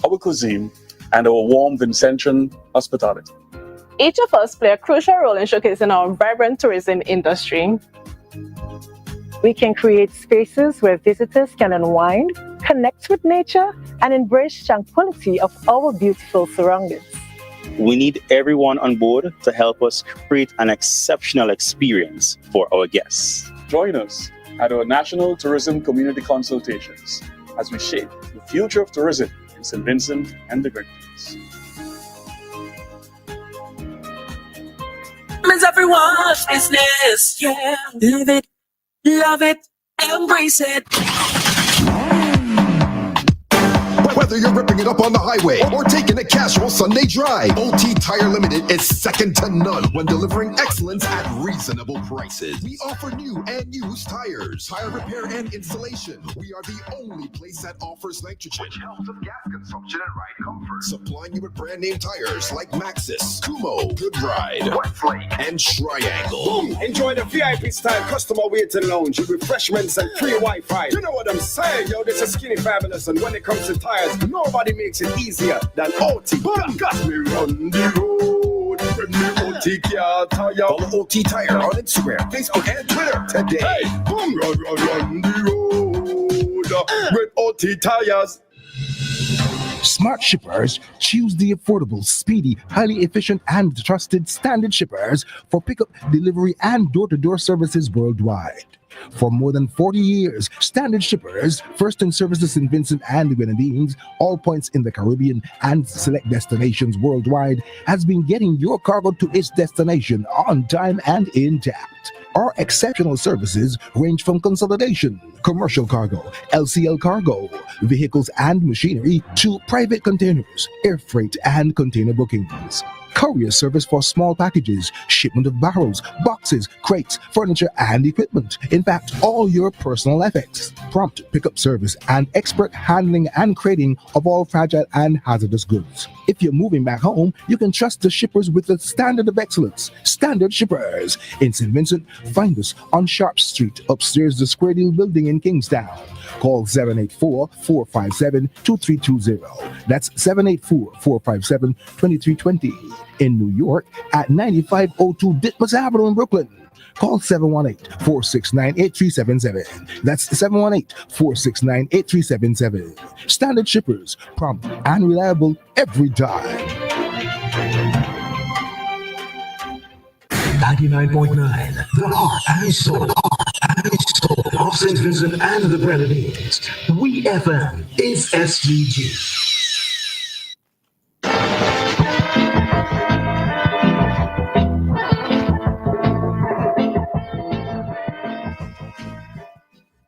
our cuisine, and our warm Vincentian hospitality. Each of us play a crucial role in showcasing our vibrant tourism industry. We can create spaces where visitors can unwind, connect with nature, and embrace tranquility of our beautiful surroundings. We need everyone on board to help us create an exceptional experience for our guests. Join us at our National Tourism Community Consultations as we shape the future of tourism in St. Vincent and the Grenadines. It's everyone's business, yeah. Live it, love it, embrace it. Whether you're ripping it up on the highway or taking a casual Sunday drive, OT Tire Limited is second to none when delivering excellence at reasonable prices. We offer new and used tires, tire repair and installation. We are the only place that offers nitrogen, which helps with gas consumption and ride comfort. Supplying you with brand name tires like Maxxis, Kumo, Good Ride, Westlake, and Triangle. Boom! Enjoy the VIP style customer waiting lounge with refreshments and free Wi-Fi. You know what I'm saying, yo? This is Skinny Fabulous, and when it comes to tires, nobody makes it easier than OT. Boom! Got me on the road. When me OT car tire. Follow OT Tire on Instagram, Facebook, and Twitter today. Hey, boom! Run the road with OT tires. Smart shippers choose the affordable, speedy, highly efficient, and trusted Standard Shippers for pickup, delivery, and door-to-door services worldwide. For more than 40 years, Standard Shippers, first in services in Vincent and the Grenadines, all points in the Caribbean and select destinations worldwide, has been getting your cargo to its destination on time and intact. Our exceptional services range from consolidation, commercial cargo, LCL cargo, vehicles and machinery, to private containers, air freight, and container bookings. Courier service for small packages, shipment of barrels, boxes, crates, furniture, and equipment. In fact, all your personal effects. Prompt pickup service and expert handling and crating of all fragile and hazardous goods. If you're moving back home, you can trust the shippers with the standard of excellence. Standard Shippers. In St. Vincent, find us on Sharp Street, upstairs the Square Deal building in Kingstown. Call 784-457-2320. That's 784-457-2320. In New York at 9502 Ditmas Avenue in Brooklyn. Call 718-469-8377. That's 718-469-8377. Standard Shippers, prompt and reliable every time. 99.9, the heart and soul of St. Vincent and the Grenadines. WEFM is SVG.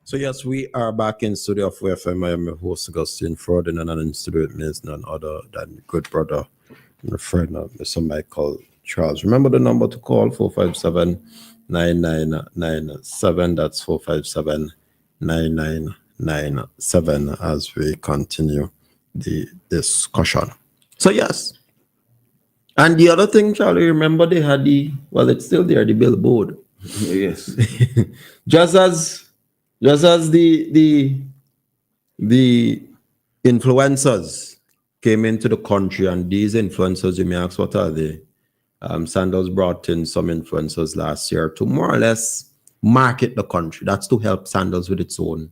So yes, we are back in studio of WEFM. I am your host, Augustine Ferdinand, and in studio with me is none other than good brother and friend, Mr. Michael Charles. Remember the number to call, 457-9997. That's 457-9997 as we continue the discussion. So yes. And the other thing, Charlie, remember they had it's still there, the billboard. Yes. Just as the influencers came into the country, and these influencers, you may ask, what are they? Sandals brought in some influencers last year to more or less market the country. That's to help Sandals with its own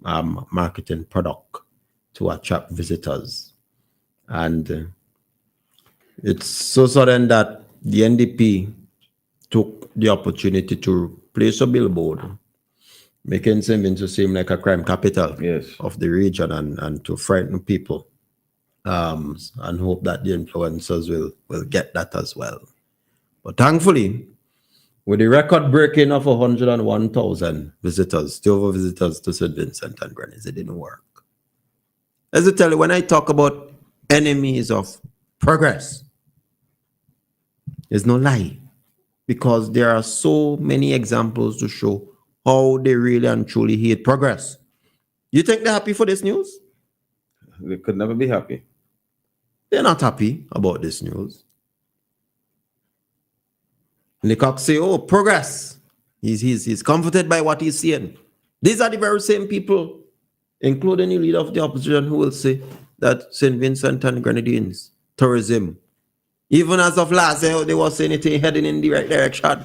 marketing product to attract visitors. And it's so sudden that the NDP took the opportunity to place a billboard making St. Vincent seem like a crime capital yes. of the region and to frighten people. And hope that the influencers will get that as well. But thankfully, with the record breaking of 101,000 visitors, still visitors to St. Vincent and Grenadines, it didn't work. As I tell you, when I talk about enemies of progress, there's no lie, because there are so many examples to show how they really and truly hate progress. You think they're happy for this news? They could never be happy. They're not happy about this news. Leacock say, oh, progress. He's comforted by what he's seeing. These are the very same people, including the leader of the opposition, who will say that St. Vincent and Grenadines tourism, even as of last year, they were saying it heading in the right direction.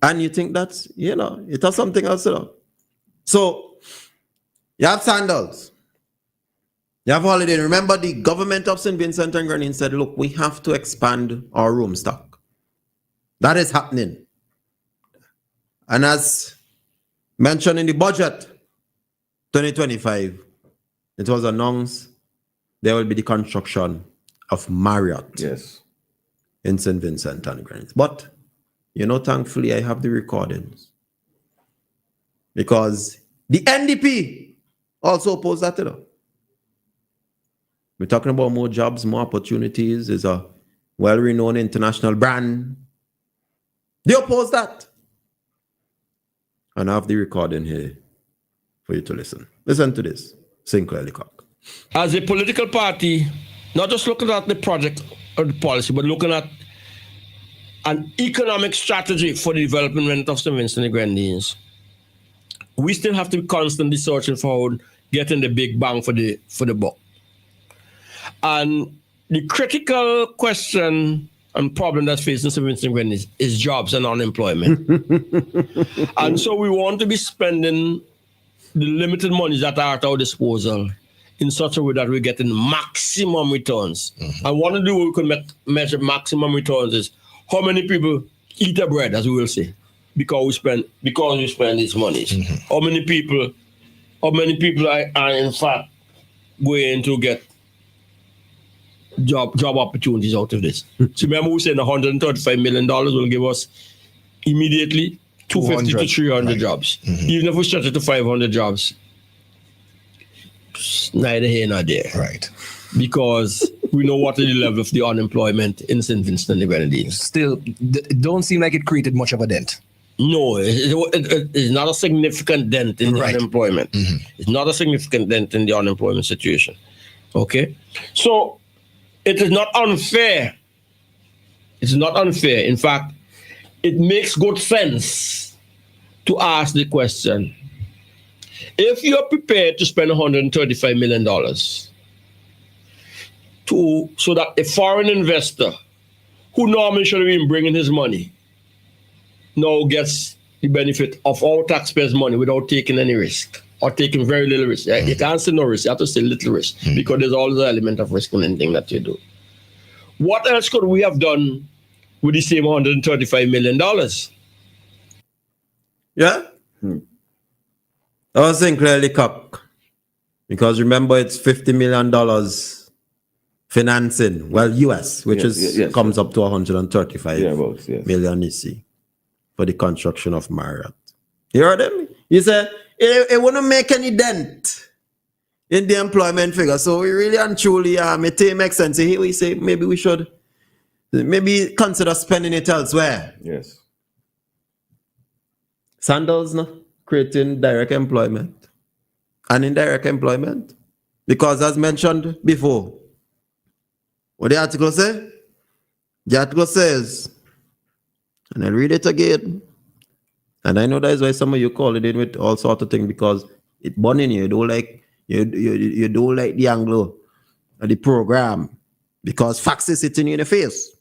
And you think that's, it has something else, So, you have sandals. You have holiday. Remember, the government of St. Vincent and Grenadines said, look, we have to expand our room stock. That is happening. And as mentioned in the budget 2025, it was announced there will be the construction of Marriott in St. Vincent and Grenadines. But, thankfully, I have the recordings. Because the NDP also opposed that, We're talking about more jobs, more opportunities. It's a well-renowned international brand. They oppose that. And I have the recording here for you to listen. Listen to this. Sinclair Leacock. As a political party, not just looking at the project or the policy, but looking at an economic strategy for the development of St. Vincent and Grenadines, we still have to be constantly searching for getting the big bang for the buck. And the critical question and problem that's facing St. Vincent and Grenadines is jobs and unemployment. And so we want to be spending the limited monies that are at our disposal in such a way that we're getting maximum returns. And one of the ways we can measure maximum returns is how many people eat the bread, as we will say, because we spend these monies. How many people are in fact going to get job opportunities out of this. So remember we said $135 million will give us immediately 250 to 300 jobs. Even if we stretch it to 500 jobs, it's neither here nor there. Right. Because we know what is the level of the unemployment in St. Vincent and the Grenadines. Still, it don't seem like it created much of a dent. No, it's not a significant dent in the unemployment. It's not a significant dent in the unemployment situation. Okay? So, it is not unfair. It's not unfair. In fact, it makes good sense to ask the question, if you're prepared to spend $135 million so that a foreign investor who normally should have been bringing his money now gets the benefit of all taxpayers' money without taking any risk or taking very little risk. You can't say no risk, you have to say little risk because there's always an element of risk in anything that you do. What else could we have done with the same $135 million? Yeah? I was saying clearly, Cock, because remember it's $50 million financing, well, US, which comes up to 135 million, you see, for the construction of Marriott. You heard him? He said it wouldn't make any dent in the employment figure. So we really and truly, it makes sense. Here we say maybe we should consider spending it elsewhere. Yes. Sandals, no? Creating direct employment and indirect employment. Because as mentioned before, what the article say? The article says, and I'll read it again. And I know that is why some of you call it in with all sorts of things, because it's burning you. You don't like the angle of the program because facts is hitting you in the face.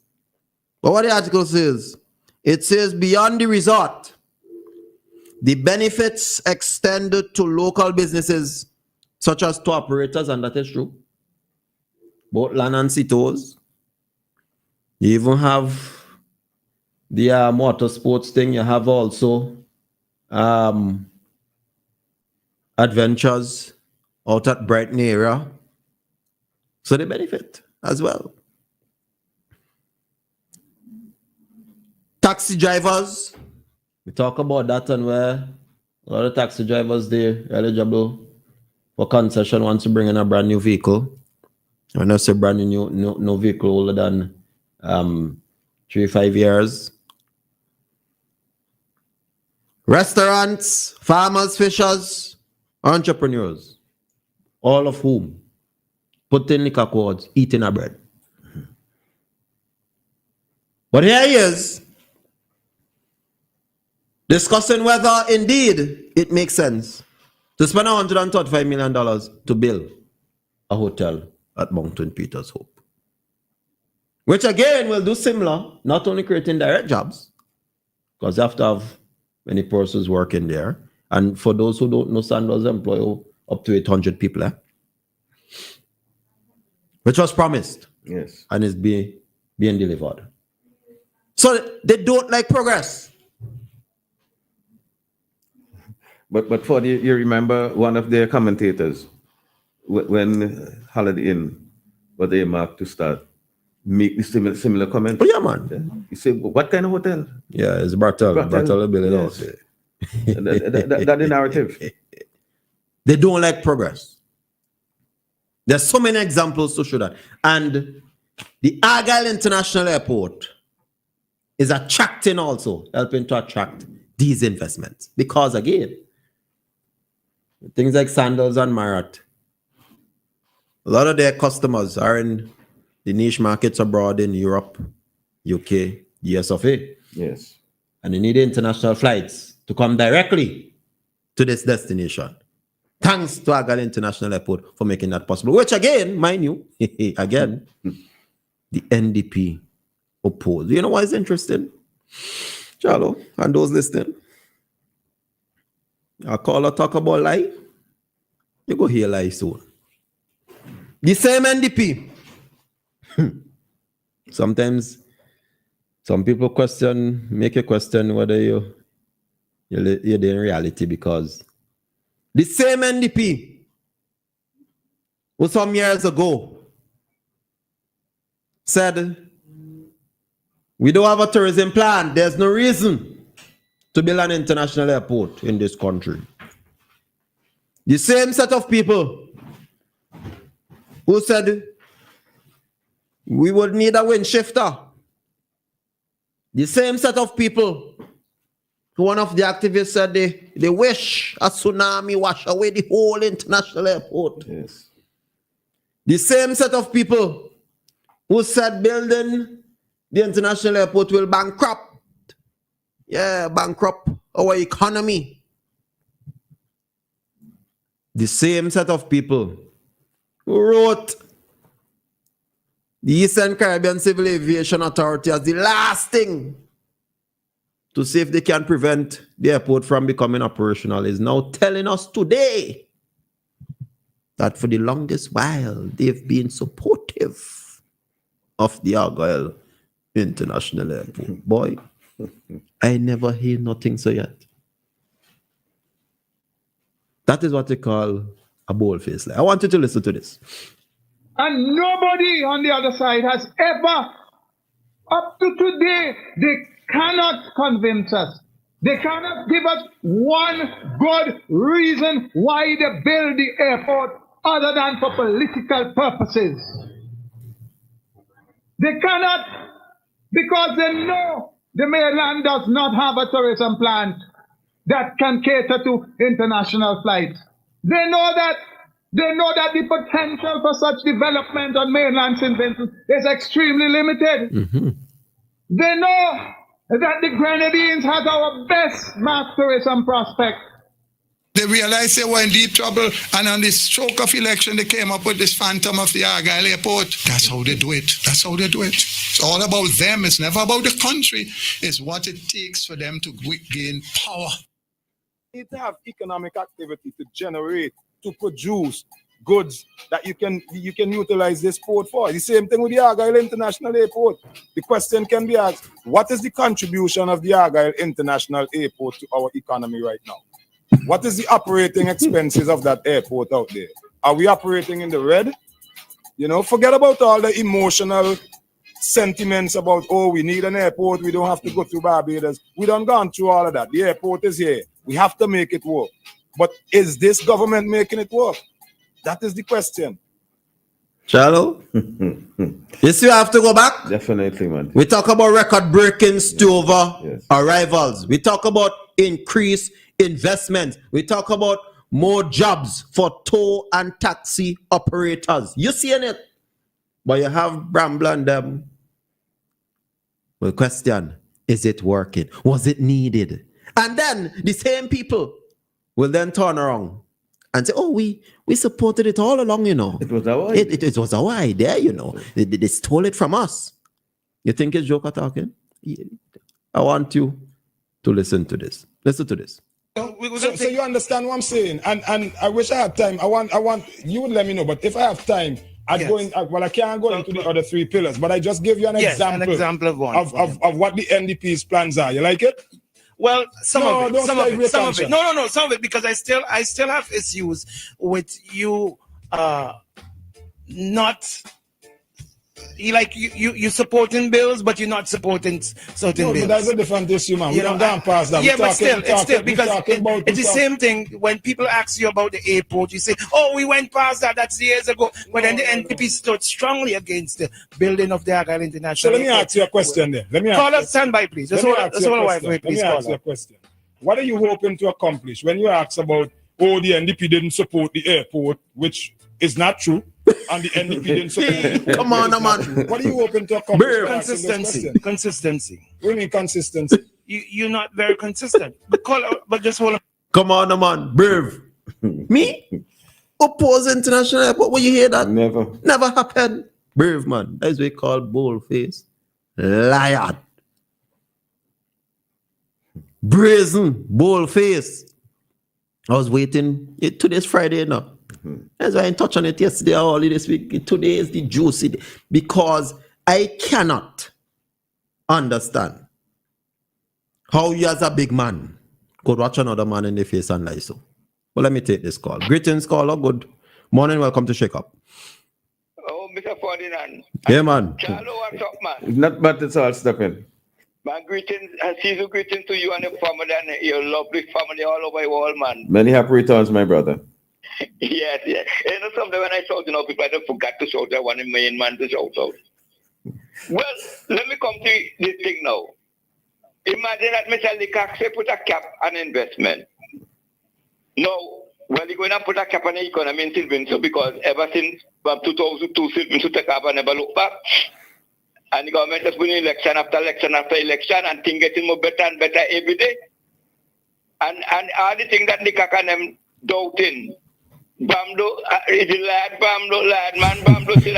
But what the article says, it says beyond the resort, the benefits extended to local businesses such as to operators, and that is true, both land and sea tours. You even have the motorsports thing. You have also adventures out at Brighton area. So they benefit as well. Taxi drivers, we talk about that, and where a lot of taxi drivers, they're eligible for concession once you bring in a brand new vehicle. When I say brand new, no vehicle older than 3-5 years. Restaurants, farmers, fishers, entrepreneurs, all of whom put in liquor cords, eating our bread. But here he is, discussing whether indeed it makes sense to spend $135 million to build a hotel at Mount St. Peter's Hope. Which again will do similar, not only creating direct jobs, because you have to have many persons working there. And for those who don't know, Sandals employ up to 800 people. Which was promised. Yes. And is being delivered. So they don't like progress. But for you remember one of their commentators when Holiday Inn was they marked to start make the similar comment. Oh yeah, man. You say, what kind of hotel? Yeah, it's Bartel building out there. That's the narrative. They don't like progress. There's so many examples to show that. And the Argyle International Airport is attracting also, helping to attract these investments. Because again, things like Sandals and Marriott, a lot of their customers are in the niche markets abroad in Europe, UK, US of A. Yes. And they need international flights to come directly to this destination. Thanks to Argyle International Airport for making that possible. Which again, mind you, again, the NDP opposed. You know why it's interesting? Charlo, and those listening, I call or talk about lie, you go hear lie soon. The same NDP. Sometimes some people make you question whether you're in reality, because the same NDP who some years ago said, we don't have a tourism plan, there's no reason to build an international airport in this country. The same set of people who said we would need a wind shifter. The same set of people, one of the activists said they wish a tsunami wash away the whole international airport. Yes. The same set of people who said building the international airport will bankrupt our economy. The same set of people who wrote the Eastern Caribbean Civil Aviation Authority as the last thing to see if they can prevent the airport from becoming operational is now telling us today that for the longest while they've been supportive of the Argyle International Airport. Boy, I never hear nothing so yet. That is what they call a bold-faced lie. I want you to listen to this. And nobody on the other side has ever, up to today, they cannot convince us. They cannot give us one good reason why they build the airport other than for political purposes. They cannot, because they know the mainland does not have a tourism plan that can cater to international flights. They know that the potential for such development on mainland St. Vincent is extremely limited. Mm-hmm. They know that the Grenadines has our best mass tourism prospect. They realized they were in deep trouble, and on this stroke of election, they came up with this phantom of the Argyle Airport. That's how they do it. That's how they do it. It's all about them. It's never about the country. It's what it takes for them to gain power. Need to have economic activity to generate, to produce goods that you can utilize this port for. The same thing with the Argyle International Airport. The question can be asked, what is the contribution of the Argyle International Airport to our economy right now? What is the operating expenses of that airport out there? Are we operating in the red? You know, forget about all the emotional sentiments about, oh, we need an airport, we don't have to go through Barbados. We done gone through all of that. The airport is here. We have to make it work. But is this government making it work? That is the question. Shallow? You see, we have to go back? Definitely, man. We talk about record-breaking stopover arrivals. We talk about increased investment. We talk about more jobs for tow and taxi operators. You seeing it? But you have Bramble and them. Well, question, is it working? Was it needed? And then the same people will then turn around and say, oh, we supported it all along, you know. It was our it was our idea, you know. They stole it from us. You think it's Joker talking? I want you to listen to this. Listen to this. So you understand what I'm saying? And I wish I had time. I want you would let me know, but if I have time, I'd go in. Well, I can't go into the other three pillars, but I just give you an example of one of what the NDP's plans are. You like it? Well, some of it. Some of it. No, some of it, because I still have issues with you not. You supporting bills, but you're not supporting certain bills. But that's a different issue, man. We don't gone past that. Yeah, but still, because it's the same thing. When people ask you about the airport, you say, "Oh, we went past that. That's years ago." But then the NPP stood strongly against the building of the Argyle International. So let me ask you a question then. Call us, stand by, please. Let me ask you a question. What are you hoping to accomplish when you ask about, oh, the NDP didn't support the airport, which is not true, and the NDP didn't support it. Come on, man. What are you hoping to accomplish? Consistency. What do you mean consistency? You're not very consistent. But just hold on. Come on, man. Brave. Me? Oppose international airport. Will you hear that? Never happened. Brave, man. That's what we call bold-faced liar. Brazen, bold-faced. I was waiting. Today's Friday now. That's why I didn't touch on it yesterday or early this week. Today is the juicy day, because I cannot understand how you as a big man could watch another man in the face and lie so. Well, let me take this call. Greetings, caller. Good morning. Welcome to Shakeup. Oh, Mr. Ferdinand. Yeah, man. Charlo, what's up, man? It's not bad, it's all stepping. My greetings, season greetings to you and your family and your lovely family all over the world, man. Many happy returns, my brother. Yes. You know, sometimes when I shout, people, I don't forget to shout. I want a main man to shout out. Well, let me come to this thing now. Imagine that Mr. Likak say put a cap on investment. No, well, you're going to put a cap on the economy in Sylvan, so because ever since 2002, Sylvan to take up and never look back. And the government has been election after election after election, and things getting more better and better every day. And all the things that Likak and them doubting. Bamdo, the lad, Bamdo, lad, man, Bamdo, say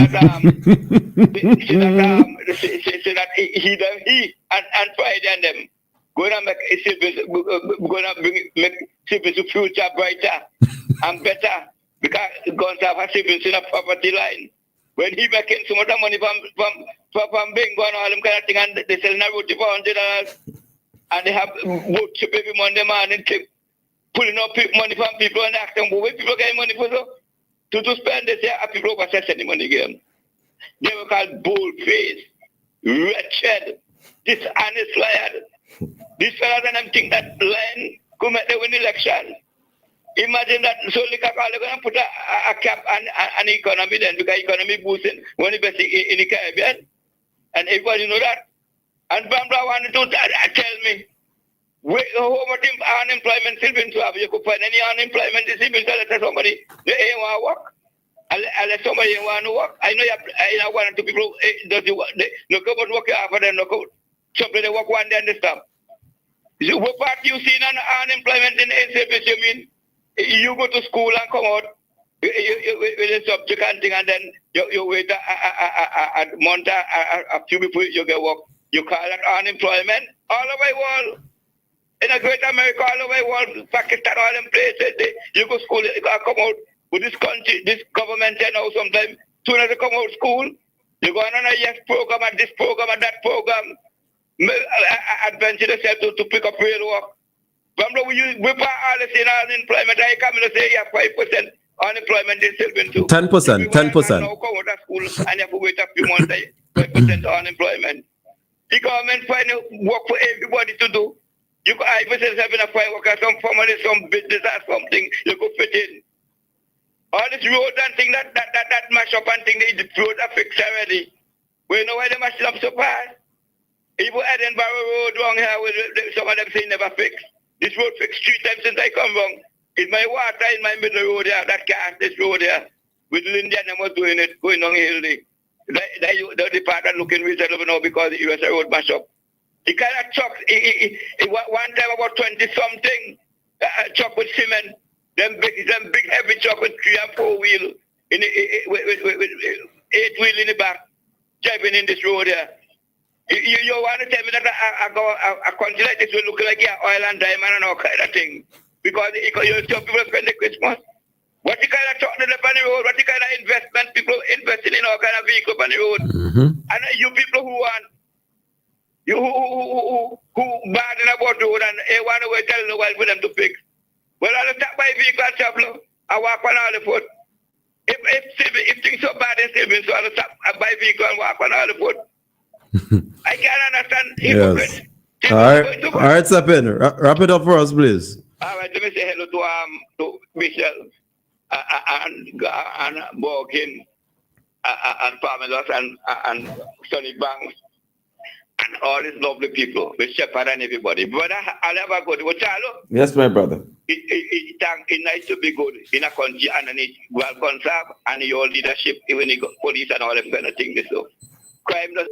that he and Friday and them gonna make civils future brighter and better, because going to have a civils in a poverty line. When he making so much money from bingo and all them kind of thing, and they sell a roti for $100, and they have wood chip every Monday morning, pulling up money from people and asking where people get money for to spend. They say people oversell any money again. They were called bold-faced, wretched, dishonest liar. These fellas and them think that line could make them win election. Imagine that. So they're going to put a cap on the economy then, because economy boosting when you invest in the Caribbean. And everybody know that. And Bambra wanted to tell me, how much unemployment Sylvan to have? You could find any unemployment in Sylvan to let somebody they ain't want to work. I let somebody ain't want to work. I know you one or two people does you look about work you have for them, look out. Somebody they work one day and they stop. So what part you see on unemployment in Sylvan? You mean you go to school and come out with a subject and thing, and then you wait a month, a few before you get work. You call that unemployment all over the world. In a great America, all over the world, Pakistan, all them places, you go to school, you come out With this country, this government, you know, sometimes soon as they come out of school, they go on a yes program and this program and that program. Adventure themselves to pick up real work. Remember, we put all this in unemployment. I come in and say, yeah, 5% unemployment in Sylvan too. 10%, 10%. Now come out of school and you have to wait a few months, 5% unemployment. The government find work for everybody to do. You could, if you having a find work at some family, some business or something, you could fit in. All this road and thing that mash up and thing, the road are fixed already. We know why they mash up so fast. Even Edinburgh Road wrong here, some of them say never fixed. This road fixed 3 times since I come wrong. It's my water in my middle road here, that car, this road here. With Linda and was doing it, going on hill. The department looking reasonable now because the US road mash up. The kind of trucks, one time about 20-something truck with cement, them big heavy truck with 3 and 4 wheel, with 8 wheel in the back, driving in this road here. You want to tell me that a country like this will look like oil and diamond and all kind of thing? Because you tell people spend the Christmas. What the kind of truck they left on the road? What the kind of investment people investing in all kind of vehicle on the road? And you people who want, who bad in about the road and they want to wait telling the world for them to fix. Well, I'll stop by vehicle and travel. I walk on all the foot. If things so bad in Sylvan, so I'll stop by vehicle and walk on all the foot. I can't understand hypocrites. Yes. All right, Sapin, wrap it up for us, please. All right, let me say hello to Michelle and Morgan and Pamela and Sonny Banks and all these lovely people, with Shepherd and everybody. Brother, I'll never go to Chalo. Yes, my brother. It's nice to be good in a country and it well conserved and your leadership, even the police and all them kind of things. So crime does.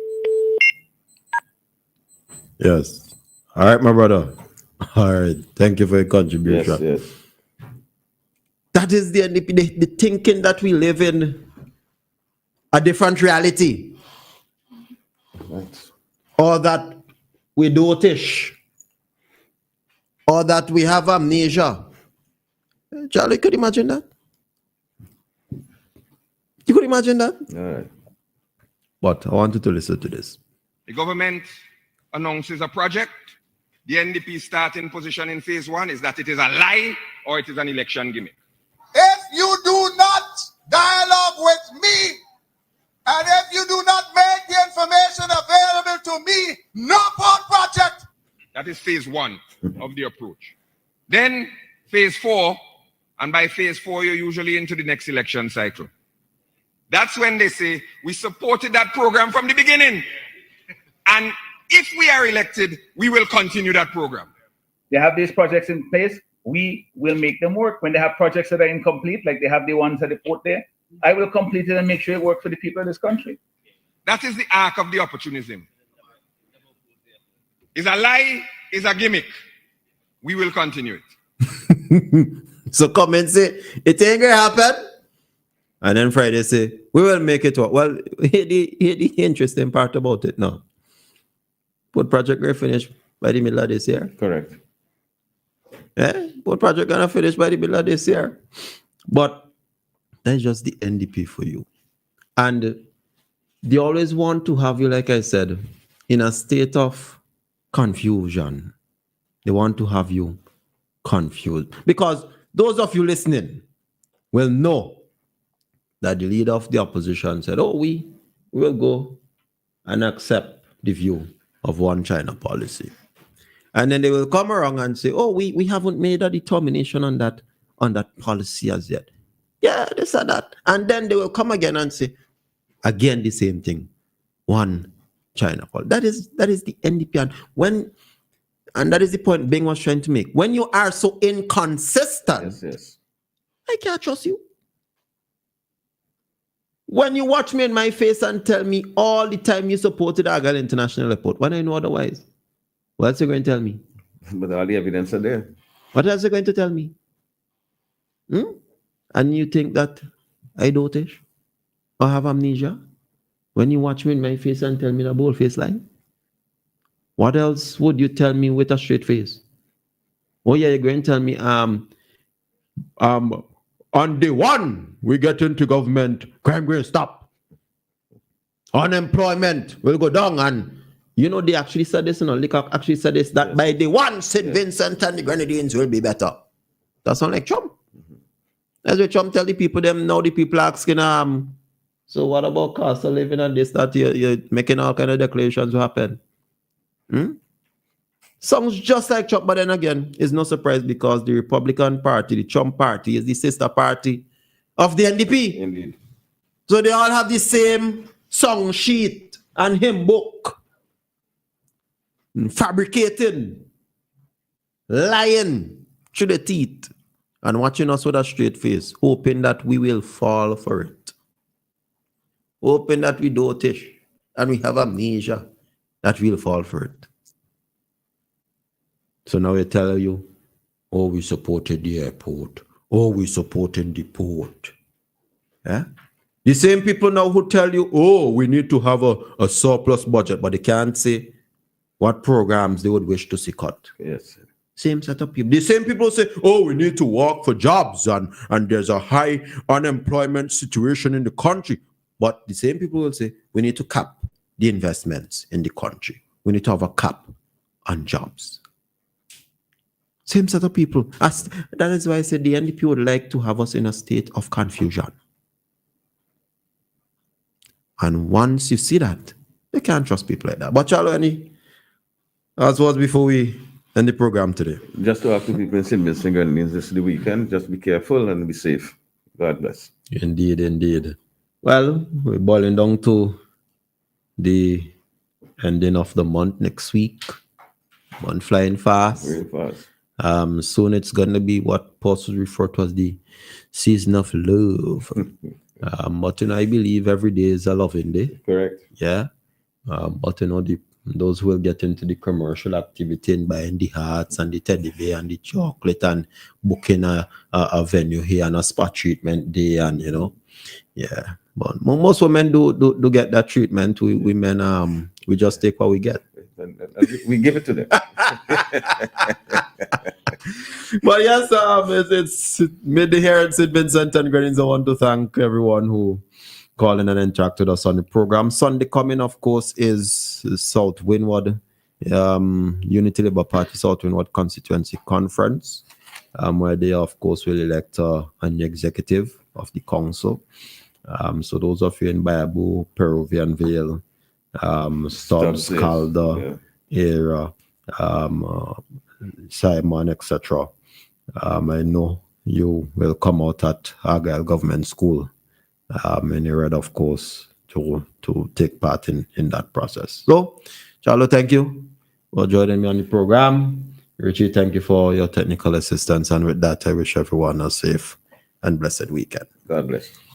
Yes. All right, my brother. All right. Thank you for your contribution. Yes. That is the thinking that we live in a different reality. Right. Or that we dotish. Or that we have amnesia. Charlie, could you imagine that? You could imagine that? All right. But I wanted to listen to this. The government announces a project. The NDP starting position in phase 1 is that it is a lie or it is an election gimmick. If you do not dialogue with me, and if you do not make the information available to me, no port project. That is phase 1 of the approach. Then phase 4, and by phase 4, you're usually into the next election cycle. That's when they say, we supported that program from the beginning. And if we are elected, we will continue that program. They have these projects in place. We will make them work. When they have projects that are incomplete, like they have the ones at the port there, I will complete it and make sure it works for the people of this country. That is the arc of the opportunism. It's a lie, it's a gimmick. We will continue it. So come and say, it ain't gonna happen. And then Friday say, we will make it work. Well, hear the interesting part about it now. Port project will finish by the middle of this year. Correct. Yeah, port project gonna finish by the middle of this year. But that's just the NDP for you. And they always want to have you, like I said, in a state of confusion. They want to have you confused. Because those of you listening will know that the leader of the opposition said, oh, we will go and accept the view of one China policy. And then they will come around and say, oh, we haven't made a determination on that policy as yet. Yeah, this or that. And then they will come again and say, again, the same thing. One China policy. That is the NDP. And that is the point Bing was trying to make. When you are so inconsistent, yes. I can't trust you. When you watch me in my face and tell me all the time you supported Argyle International Airport, when I know otherwise, what else are you going to tell me? But all the evidence are there. What else are you going to tell me? And you think that I dotish or have amnesia? When you watch me in my face and tell me the bold face lie? What else would you tell me with a straight face? Oh yeah, you're going to tell me On day one, we get into government, crime will stop. Unemployment will go down. And you know, they actually said this, Leacock actually said this, that by day one, St. Vincent and the Grenadines will be better. That's not like Trump. That's what Trump tell the people, them now the people asking, so what about cost of living and this, that, you're making all kind of declarations happen. Sounds just like Trump, but then again, it's no surprise because the Republican Party, the Trump Party, is the sister party of the NDP. Indeed. So they all have the same song sheet and hymn book. Fabricating, lying through the teeth, and watching us with a straight face, hoping that we will fall for it. Hoping that we dotish and we have amnesia, that we'll fall for it. So now they tell you, oh, we supported the airport. Oh, we supported the port. Yeah? The same people now who tell you, oh, we need to have a surplus budget, but they can't say what programs they would wish to see cut. Yes. Same set of people. The same people say, oh, we need to work for jobs and there's a high unemployment situation in the country. But the same people will say, we need to cap the investments in the country. We need to have a cap on jobs. Same set of people. That is why I said the NDP would like to have us in a state of confusion. And once you see that, you can't trust people like that. But Charlie, as was before we end the program today. Just to ask the people in St. Vincent and Grenadines this is the weekend, just be careful and be safe. God bless. Indeed, indeed. Well, we're boiling down to the ending of the month next week. Month flying fast. Very fast. Soon it's going to be what Paul referred to as the season of love. But you know, I believe every day is a loving day. Correct. Yeah. But you know, those who will get into the commercial activity and buying the hats and the teddy bear and the chocolate and booking a venue here and a spa treatment day, and you know, yeah. But most women do get that treatment. We men we just take what we get. We give it to them. But yes, it's midday here at St. Vincent and Grenadines. I want to thank everyone who called in and interacted with us on the program. Sunday coming, of course, is South Windward Unity Labour Party South Windward Constituency Conference, where they, of course, will elect a new executive of the council. So those of you in Bayabu, Peruvian Vale, Stubbs, Calder, Era, Simon, etc. I know you will come out at Argyle Government School, and you're ready, of course, to take part in that process. So, Charlo, thank you for joining me on the program. Richie, thank you for your technical assistance. And with that, I wish everyone a safe and blessed weekend. God bless.